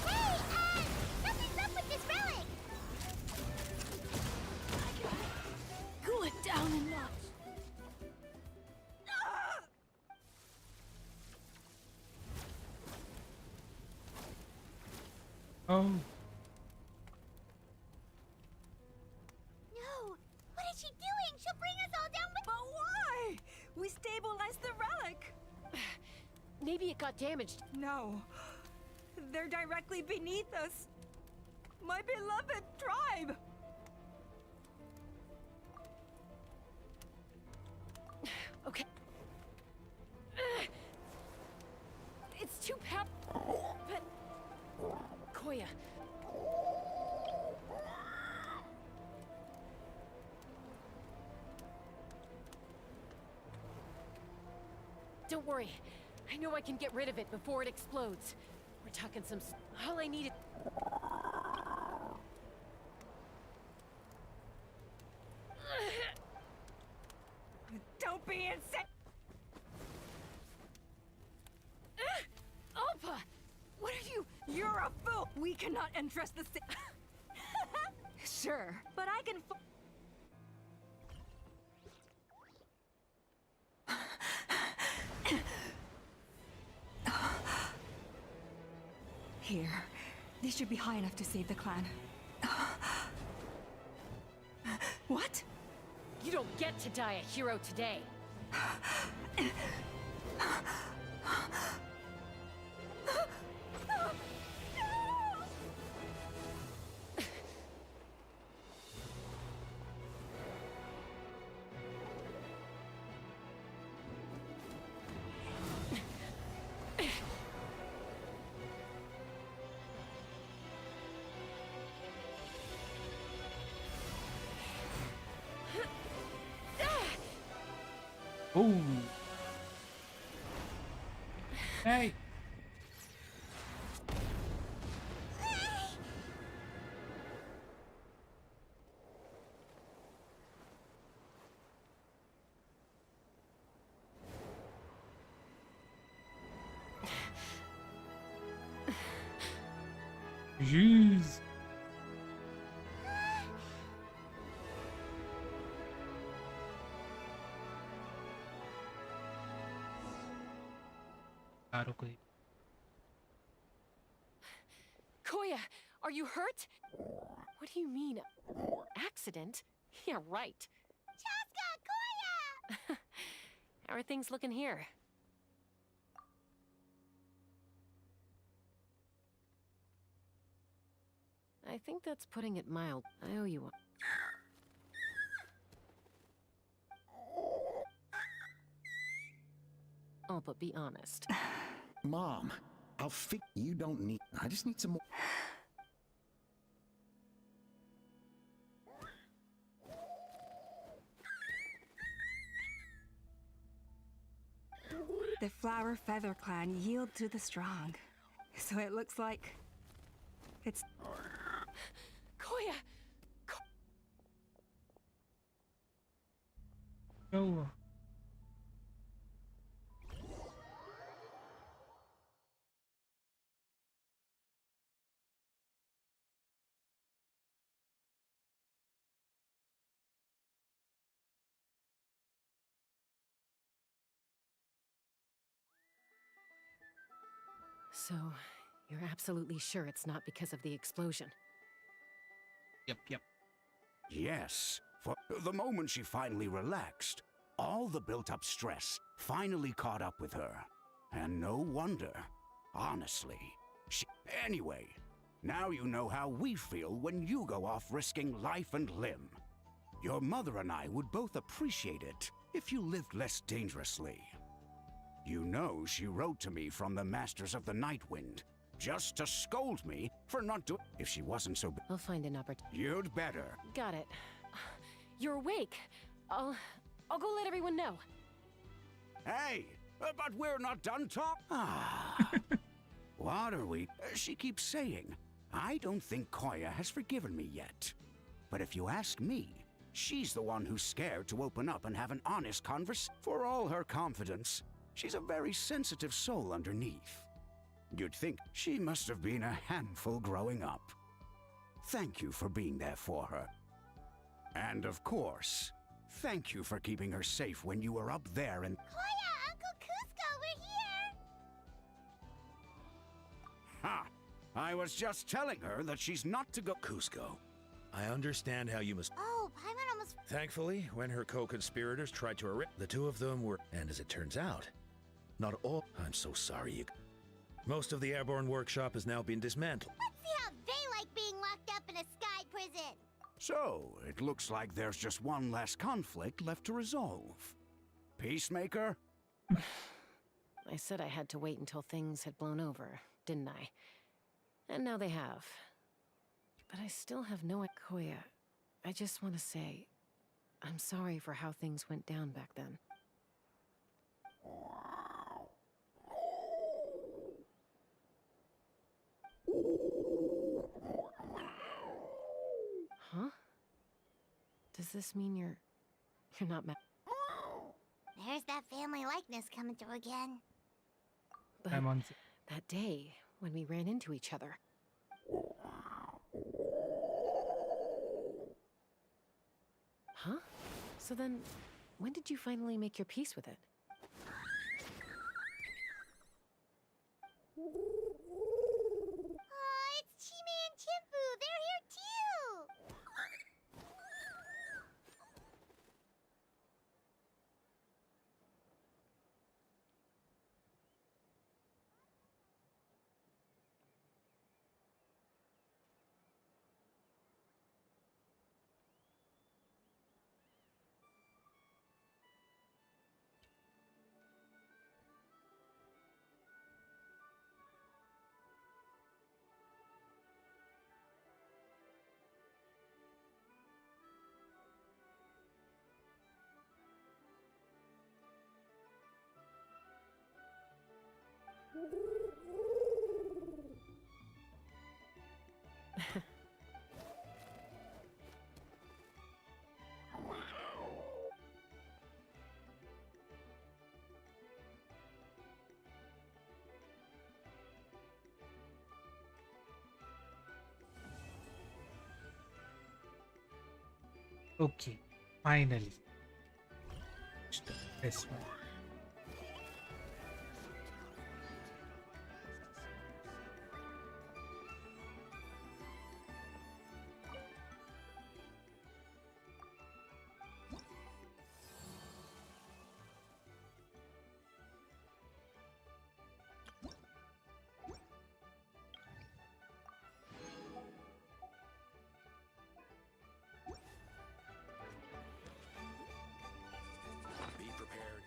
Hey, something's up with this relic! Cool it down a notch. Oh. No! What is she doing? She'll bring us all down with... But why? We stabilized the relic! Maybe it got damaged. No. They're directly beneath us. My beloved tribe! Okay. It's too powerful. But Koya. Don't worry. I know I can get rid of it before it explodes. We're talking some... All I need is... Don't be insane! Alpa! What are you... You're a fool! We cannot entrust the Sure, but I can Here. This should be high enough to save the clan. What? You don't get to die a hero today. Ooh. Hey. Jeez. Koya, are you hurt? What do you mean? Accident? Yeah, right. Chaska, Koya! How are things looking here? I think that's putting it mild. I owe you one. Oh, but be honest. Mom, I'll fix. You don't need. I just need some more. The Flower Feather clan yield to the strong. So it looks like... it's... Koya! No. So, you're absolutely sure it's not because of the explosion? Yep. Yes, for the moment she finally relaxed, all the built-up stress finally caught up with her. And no wonder, honestly. Anyway, now you know how we feel when you go off risking life and limb. Your mother and I would both appreciate it if you lived less dangerously. You know she wrote to me from the Masters of the Nightwind, just to scold me for not doing... If she wasn't so... I'll find an opportunity. You'd better. Got it. You're awake. I'll go let everyone know. Hey, but we're not done talking. What are we... She keeps saying, I don't think Koya has forgiven me yet. But if you ask me, she's the one who's scared to open up and have an honest conversation. For all her confidence, she's a very sensitive soul underneath. You'd think she must have been a handful growing up. Thank you for being there for her. And of course, thank you for keeping her safe when you were up there and... Koya, Uncle Cusco, we're here! Ha! I was just telling her that she's not to go... Cusco, I understand how you must... Oh, Paimon almost Thankfully, when her co-conspirators tried to arrest, the two of them were, and as it turns out, not all. I'm so sorry you. Most of the airborne workshop has now been dismantled. Let's see how they like being locked up in a sky prison. So, it looks like there's just one less conflict left to resolve. Peacemaker? I said I had to wait until things had blown over, didn't I? And now they have. But I still have no idea. Koya, I just want to say, I'm sorry for how things went down back then. Huh? Does this mean you're not mad? There's that family likeness coming through again. But I'm on. that day when we ran into each other. Huh? So then, when did you finally make your peace with it? Aw, it's Chime and Chimpu. They're here too. Okay, finally. This one. Be prepared.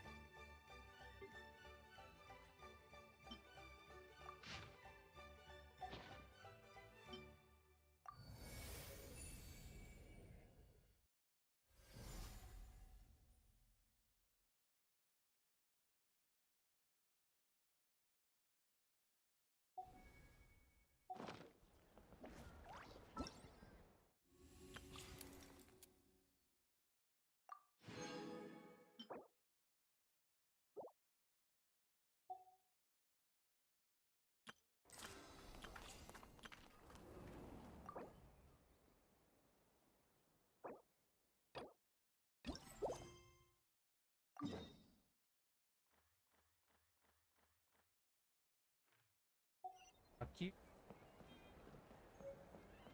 Lucky.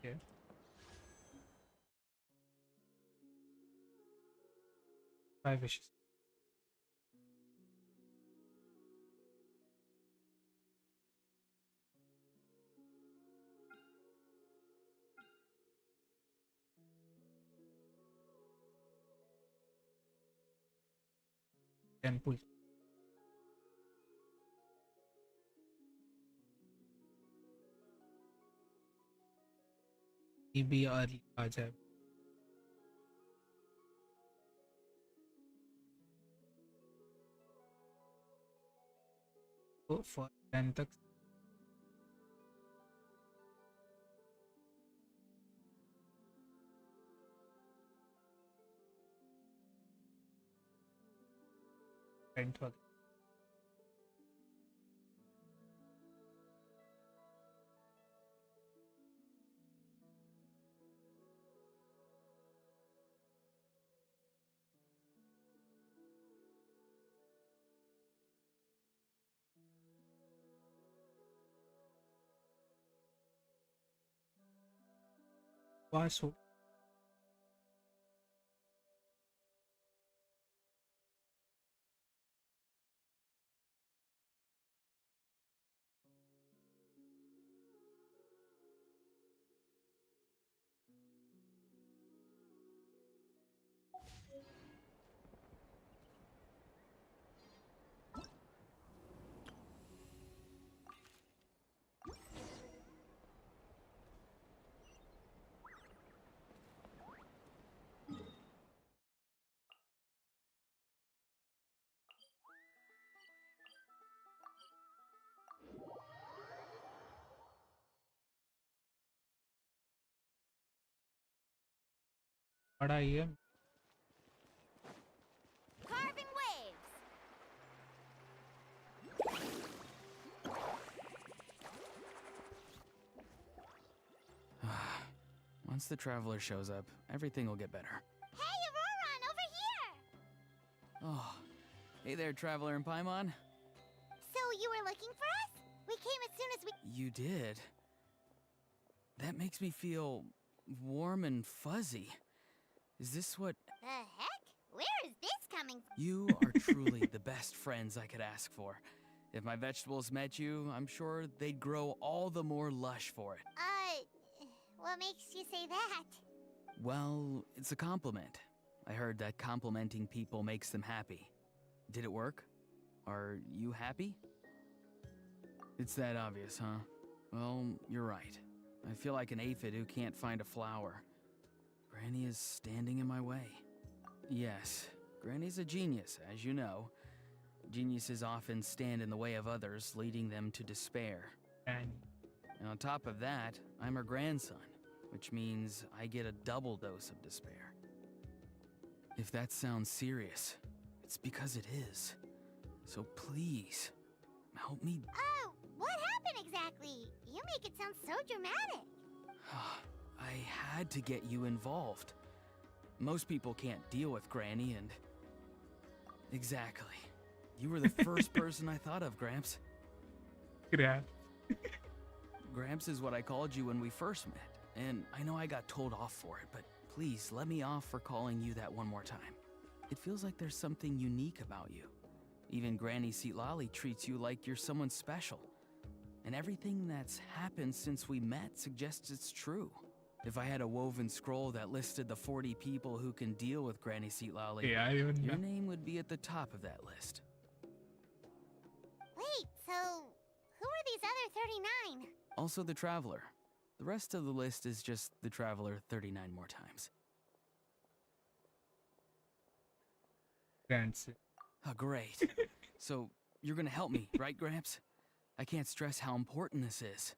Okay. Five wishes. Temple. EB early आ जाए. तो for 10 तक tenth वगैरह. पास हो बड़ा ही है। Carving waves. Once the traveler shows up, everything will get better. Hey, Auroron, over here! Oh, hey there, traveler in Paimon. So you were looking for us? We came as soon as we... You did? That makes me feel warm and fuzzy. Is this what... The heck? Where is this coming from? You are truly the best friends I could ask for. If my vegetables met you, I'm sure they'd grow all the more lush for it. What makes you say that? Well, it's a compliment. I heard that complimenting people makes them happy. Did it work? Are you happy? It's that obvious, huh? Well, you're right. I feel like an aphid who can't find a flower. Granny is standing in my way. Yes, Granny's a genius, as you know. Geniuses often stand in the way of others, leading them to despair. And on top of that, I'm her grandson, which means I get a double dose of despair. If that sounds serious, it's because it is. So please, help me. Oh, what happened exactly? You make it sound so dramatic. I had to get you involved. Most people can't deal with Granny and... Exactly. You were the first person I thought of, Gramps. Gramps. Gramps is what I called you when we first met, and I know I got told off for it, but please let me off for calling you that one more time. It feels like there's something unique about you. Even Granny Seatlali treats you like you're someone special. And everything that's happened since we met suggests it's true. If I had a woven scroll that listed the 40 people who can deal with Granny Seatlali, your name would be at the top of that list. Wait, so who are these other 39? Also the Traveler. The rest of the list is just the Traveler 39 more times. Grandson. Oh, great. So, you're gonna help me, right, Gramps? I can't stress how important this is.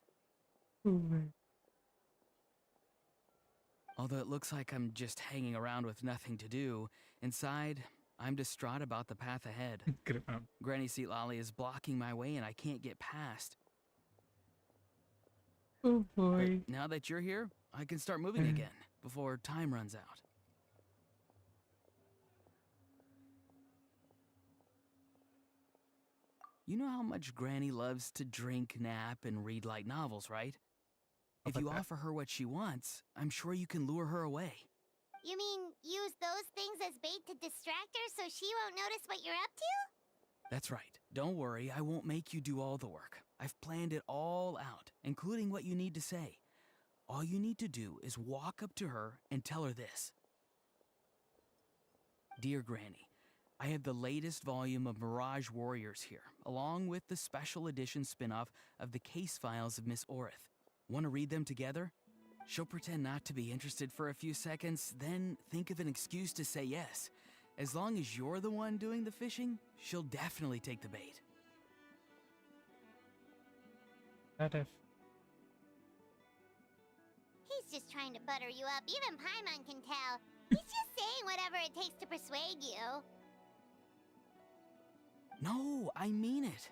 Although it looks like I'm just hanging around with nothing to do, inside, I'm distraught about the path ahead. Granny Seatlali is blocking my way and I can't get past. Oh boy. But now that you're here, I can start moving again, before time runs out. You know how much Granny loves to drink, nap, and read light novels, right? If you offer her what she wants, I'm sure you can lure her away. You mean use those things as bait to distract her so she won't notice what you're up to? That's right. Don't worry, I won't make you do all the work. I've planned it all out, including what you need to say. All you need to do is walk up to her and tell her this. Dear Granny, I have the latest volume of Mirage Warriors here, along with the special edition spin-off of the case files of Miss Orith. Want to read them together? She'll pretend not to be interested for a few seconds, then think of an excuse to say yes. As long as you're the one doing the fishing, she'll definitely take the bait. He's just trying to butter you up. Even Paimon can tell. He's just saying whatever it takes to persuade you. No, I mean it.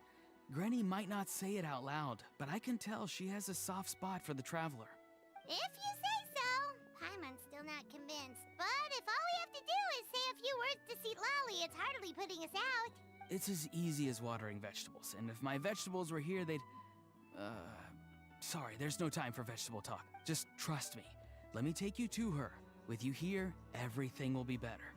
Granny might not say it out loud, but I can tell she has a soft spot for the Traveler. If you say so. Paimon's still not convinced. But if all we have to do is say a few words to Seatlali, it's hardly putting us out. It's as easy as watering vegetables, and if my vegetables were here, they'd... Sorry, there's no time for vegetable talk. Just trust me. Let me take you to her. With you here, everything will be better.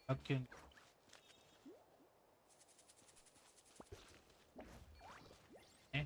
Bug yun. Eh?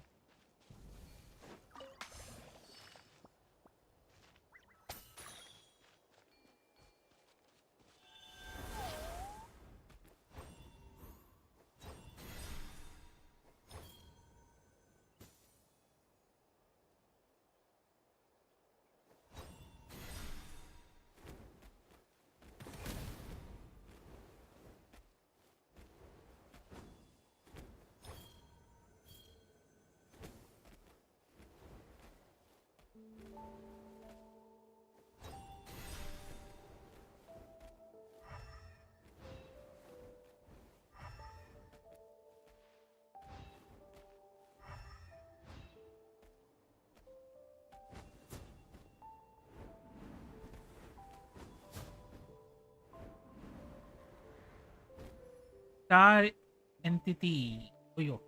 Star entity. Oh,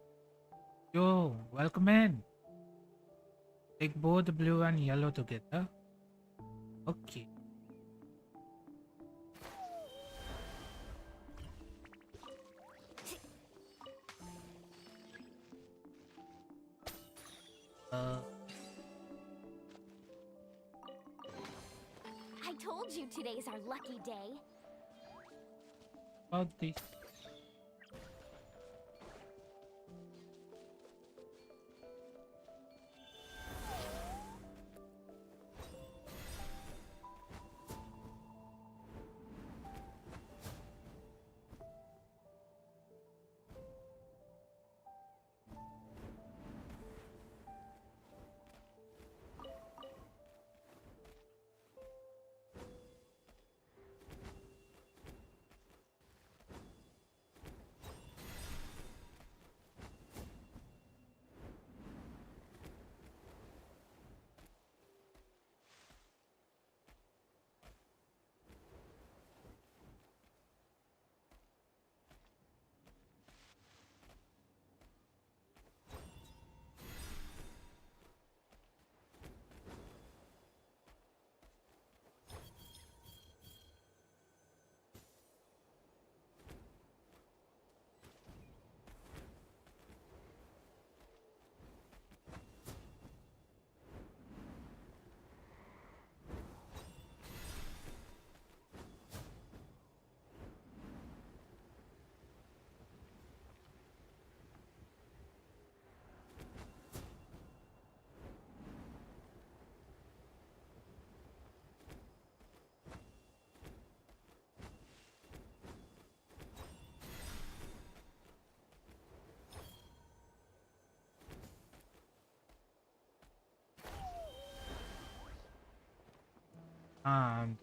yo, welcome in. Take both the blue and yellow together. Okay. I told you today's our lucky day. About this. Um,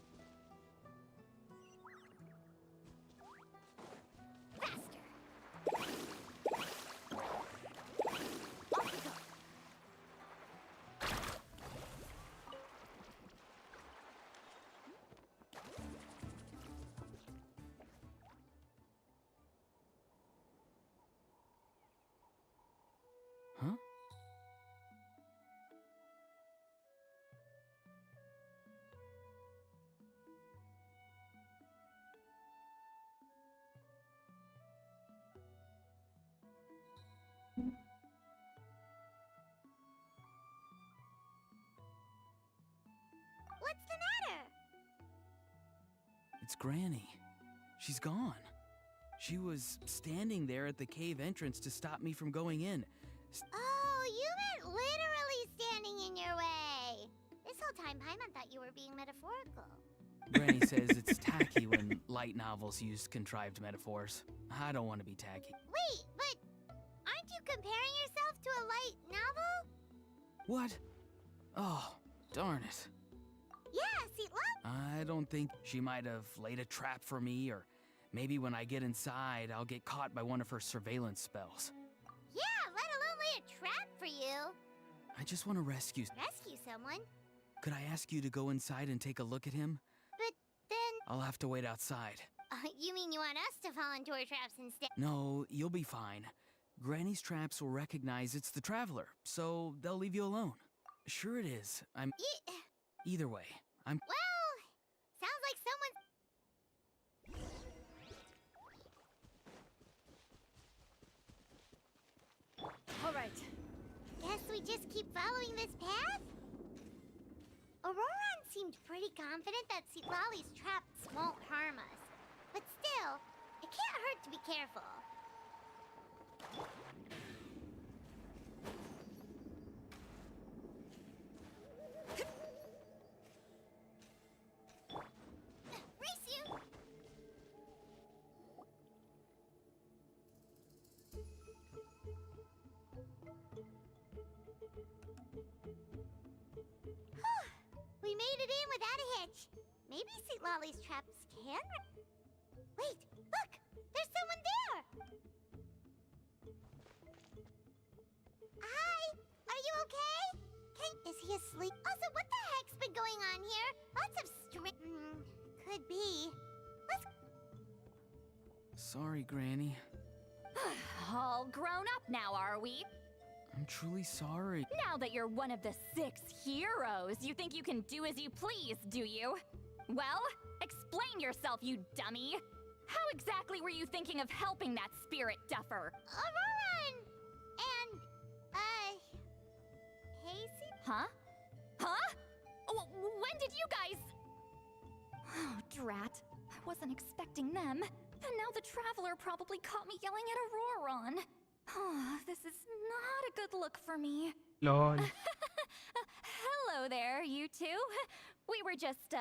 Huh? What's the matter? It's Granny. She's gone. She was standing there at the cave entrance to stop me from going in. Oh, you meant literally standing in your way. This whole time, Paimon thought you were being metaphorical. Granny says it's tacky when light novels use contrived metaphors. I don't want to be tacky. Wait, but aren't you comparing yourself to a light novel? What? Oh, darn it. Yeah, see, look. I don't think she might have laid a trap for me, or maybe when I get inside, I'll get caught by one of her surveillance spells. Yeah, let alone lay a trap for you. I just want to rescue. Rescue someone? Could I ask you to go inside and take a look at him? But then... I'll have to wait outside. You mean you want us to fall into her traps instead? No, you'll be fine. Granny's traps will recognize it's the Traveler, so they'll leave you alone. Sure it is. Either way, I'm... Well, sounds like we just keep following this path? Auroran seemed pretty confident that Lolly's traps won't harm us. But still, it can't hurt to be careful. Race you! We made it in without a hitch. Maybe St. Lolly's traps can... Wait, look! There's someone there! Hi! Are you okay? Is he asleep? Also, what the heck's been going on here? Lots of could be. Let's... Sorry, Granny. All grown up now, are we? I'm truly sorry. Now that you're one of the 6 heroes, you think you can do as you please, do you? Well, explain yourself, you dummy! How exactly were you thinking of helping that spirit duffer? Auroran! And, Hazy? Huh? Huh? When did you guys... Oh, drat. I wasn't expecting them. And now the Traveler probably caught me yelling at Auroran. Oh, this is not a good look for me. Lol. Hello there, you two. We were just,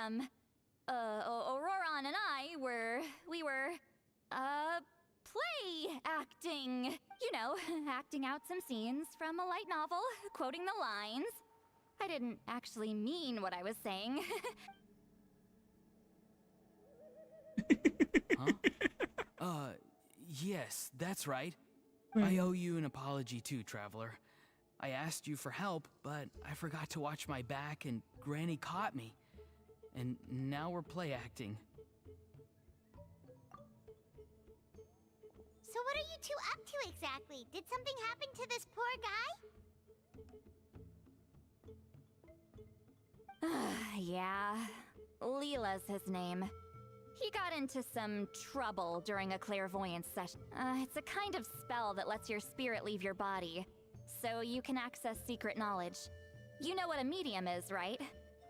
Auroran and we were, play acting. You know, acting out some scenes from a light novel, quoting the lines. I didn't actually mean what I was saying. Huh? Yes, that's right. I owe you an apology too, Traveler. I asked you for help, but I forgot to watch my back and Granny caught me. And now we're play acting. So what are you two up to exactly? Did something happen to this poor guy? Yeah, Leela's his name. He got into some trouble during a clairvoyance session. It's a kind of spell that lets your spirit leave your body, so you can access secret knowledge. You know what a medium is, right?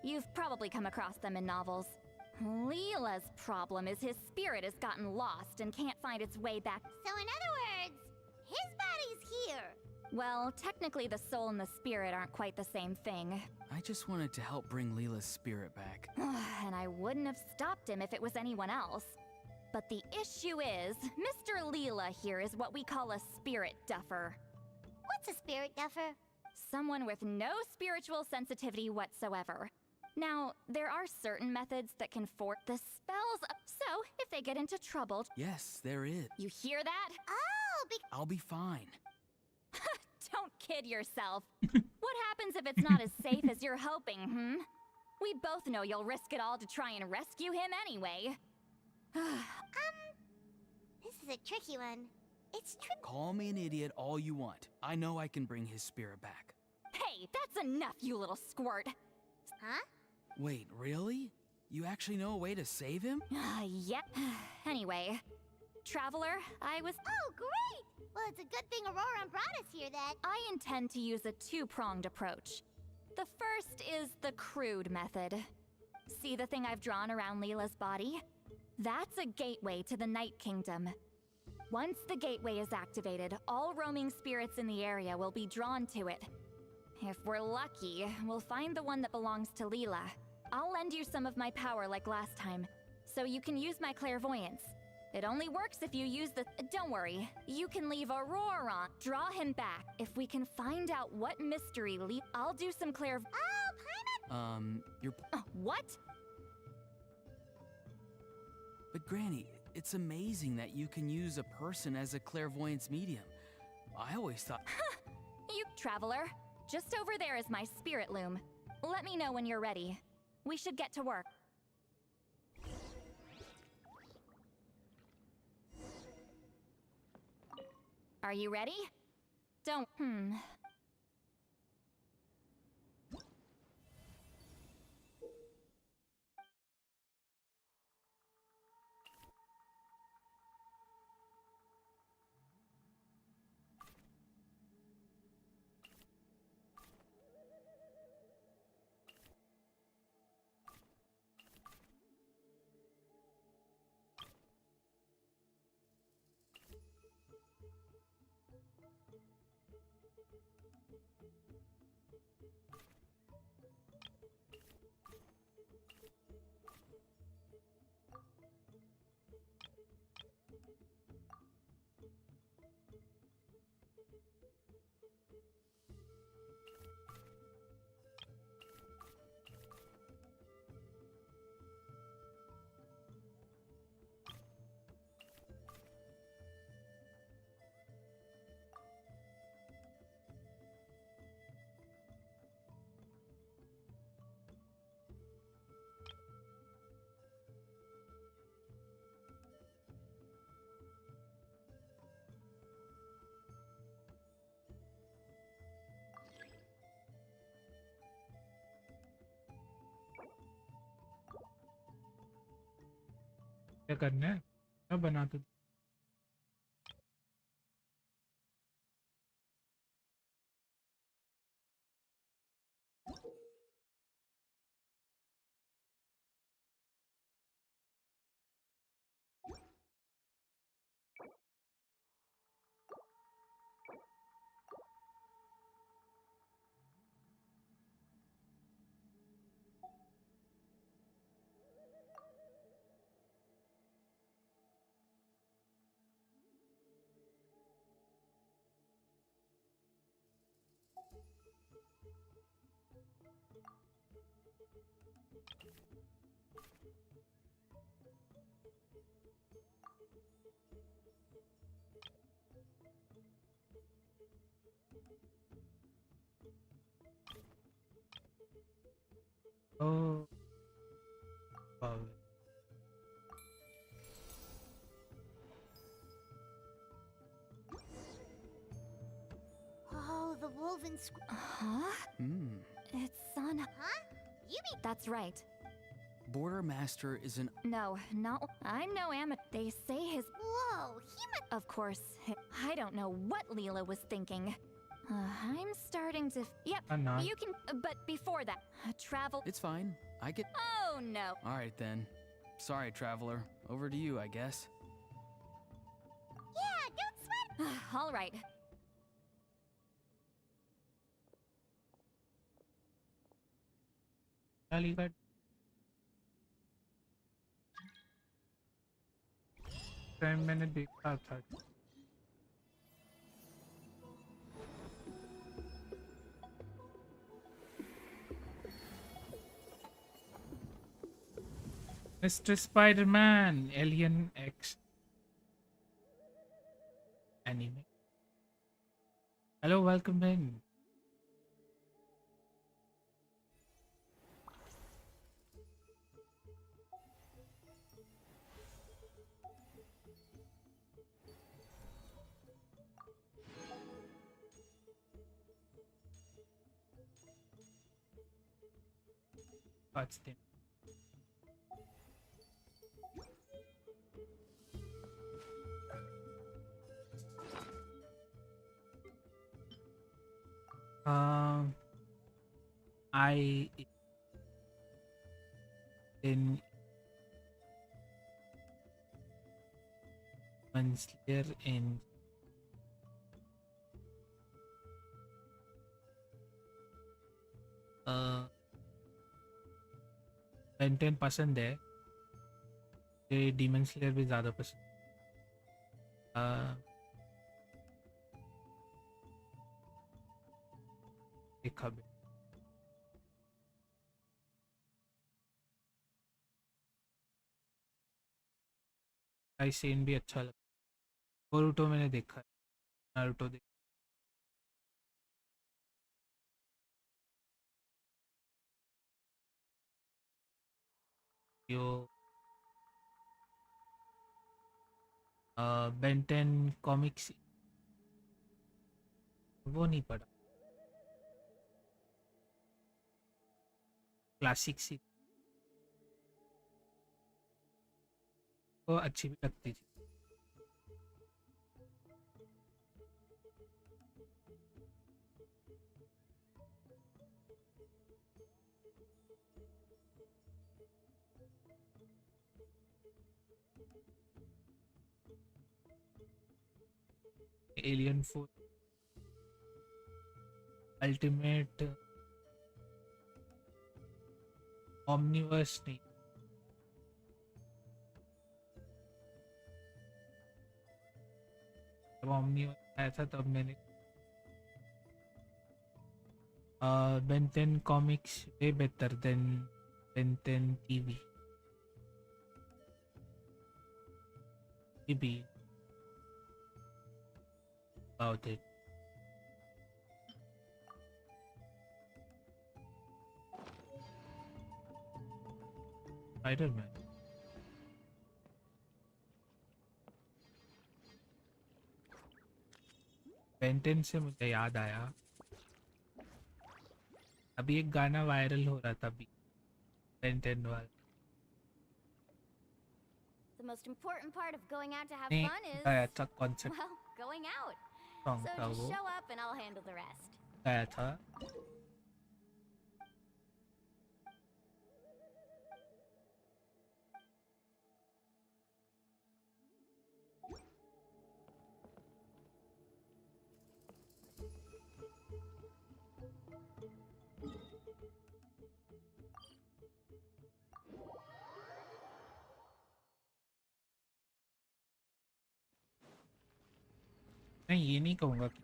You've probably come across them in novels. Leela's problem is his spirit has gotten lost and can't find its way back. So in other words, his body's here. Well, technically the soul and the spirit aren't quite the same thing. I just wanted to help bring Leela's spirit back. And I wouldn't have stopped him if it was anyone else. But the issue is, Mr. Leela here is what we call a spirit duffer. What's a spirit duffer? Someone with no spiritual sensitivity whatsoever. Now, there are certain methods that can force the spells up, so if they get into trouble... Yes, there is. You hear that? Oh, I'll be fine. Don't kid yourself. What happens if it's not as safe as you're hoping, We both know you'll risk it all to try and rescue him anyway. This is a tricky one. It's tricky. Call me an idiot all you want. I know I can bring his spirit back. Hey, that's enough, you little squirt. Huh? Wait, really? You actually know a way to save him? Yep. Anyway, Traveler, I was... Oh, great! Well, it's a good thing Auroran brought us here then. I intend to use a two-pronged approach. The first is the crude method. See the thing I've drawn around Leela's body? That's a gateway to the Night Kingdom. Once the gateway is activated, all roaming spirits in the area will be drawn to it. If we're lucky, we'll find the one that belongs to Leela. I'll lend you some of my power like last time, so you can use my clairvoyance. It only works if you use the... Don't worry, you can leave Auroran. Draw him back. If we can find out what mystery I'll do some you're... What? But Granny, it's amazing that you can use a person as a clairvoyance medium. I always thought... You, Traveler. Just over there is my spirit loom. Let me know when you're ready. We should get to work. Are you ready? Don't... क्या करना है? क्या बना तो Oh, wow. Oh, the woven Huh? It's on. Huh? You mean That's right. Border Master is an. No, not. I'm no amateur. They say his. Whoa, he must. Of course, I don't know what Leela was thinking. I'm starting to. Yep, I'm not. you can. But before that, travel. It's fine. I get. Oh no. Alright then. Sorry, Traveler. Over to you, I guess. Yeah, don't sweat. All right. गाली काट 10 मैंने देखा था Mr. Spider-Man Alien X anime. Hello, welcome in. What's the I in Slayer in Ben 10 पसंद है ये Demon Slayer भी ज़्यादा पसंद देखा भी आई सीन भी अच्छा लगा बोरुटो मैंने देखा है नारुतो देखा यो Ben 10 कॉमिक्स वो नहीं पढ़ा क्लासिक सी वो अच्छी भी लगती थी एलियन 4 अल्टीमेट ऑमनिवर्स नहीं, जब ऑमनिवर्स आया था तब मैंने Ben Ten comics way better than Ben Ten TV TV about it. Spider-Man. Ben Ten से मुझे याद आया, अभी एक गाना वायरल हो रहा था अभी बेंटेन वाला। The most important part of going out to have नहीं fun is, गाया था concept well, going out. song So था just वो, show up and I'll handle the rest. गाया था। मैं ये नहीं कहूँगा कि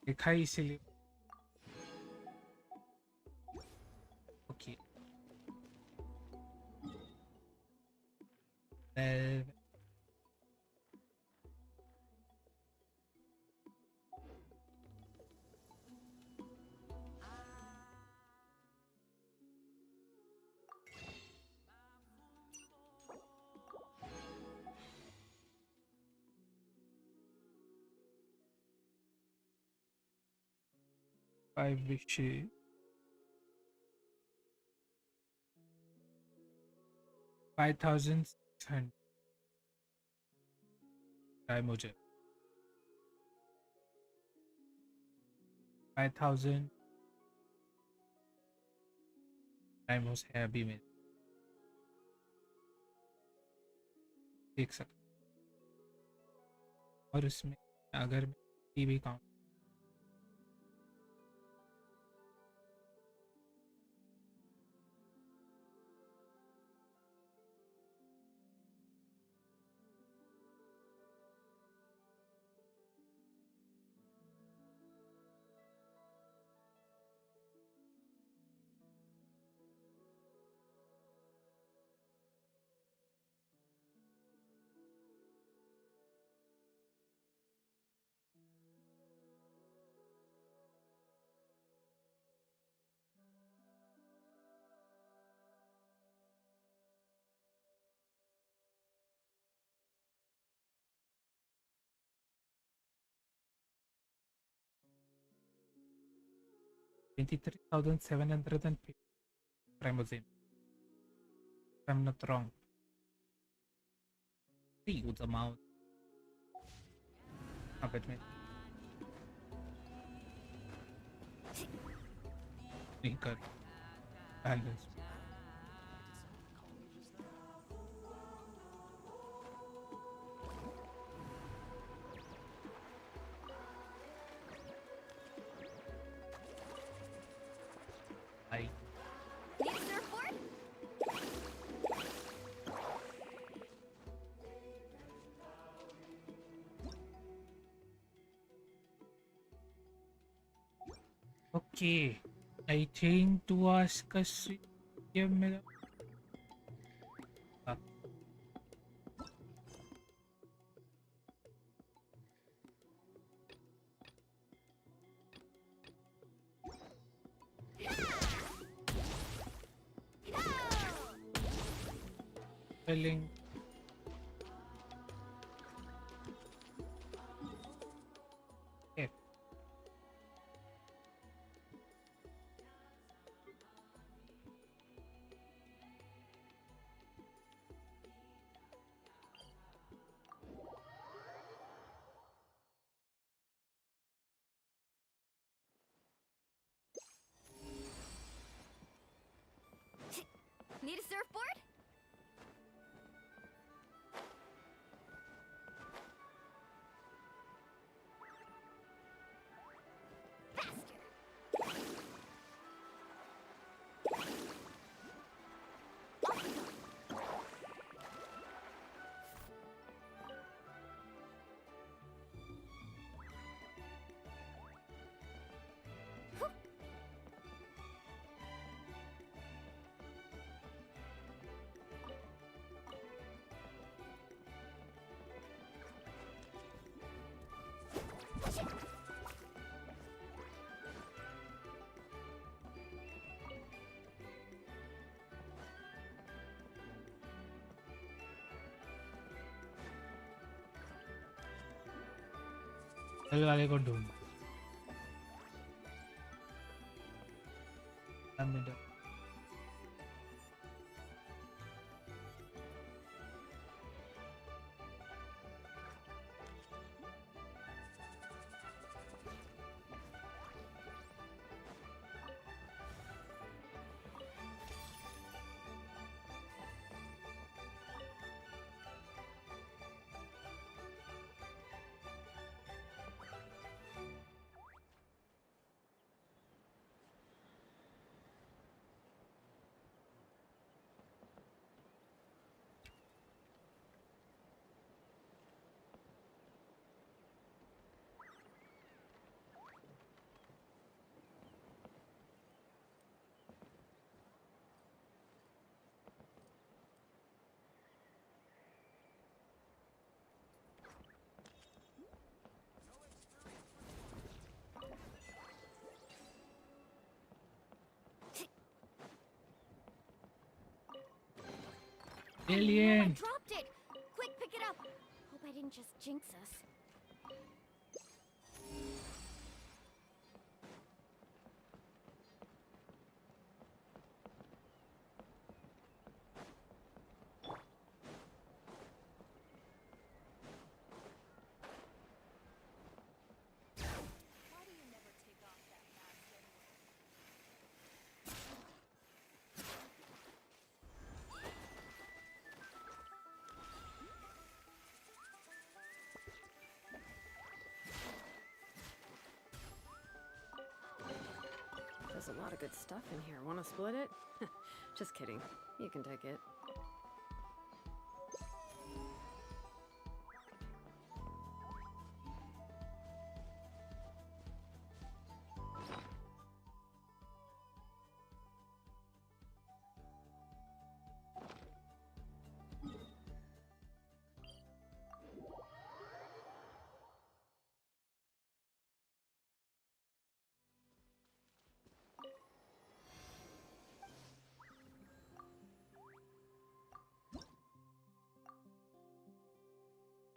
देखा ही इसीलिए। ओके five wishes, 5,600 है मुझे, 5,000 टाइम्स है अभी में देख सकते, और उसमें अगर TV count $23,750 Primogen. If I'm not wrong. Huge amount. But me. Sneaker. Balance. I. Need a surfboard? Okay. I think to ask us. Give me the. Spelling. F. Need a surfboard? कल वाले को ढूंढ Alien! I dropped it! Quick, pick it up! Hope I didn't just jinx us. There's a lot of good stuff in here. Want to split it? Just kidding. You can take it.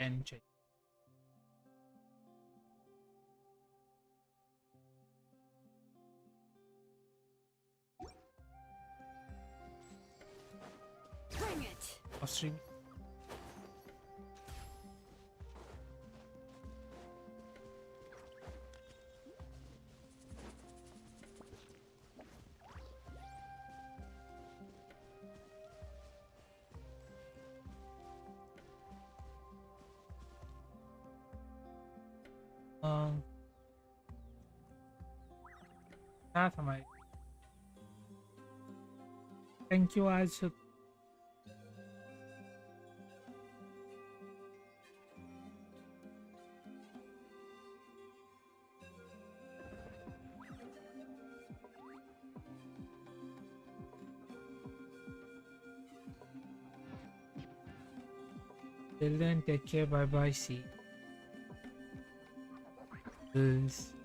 And Bring it. Austrian. क्या था भाई? Thank you आज till then take care, bye bye, see you.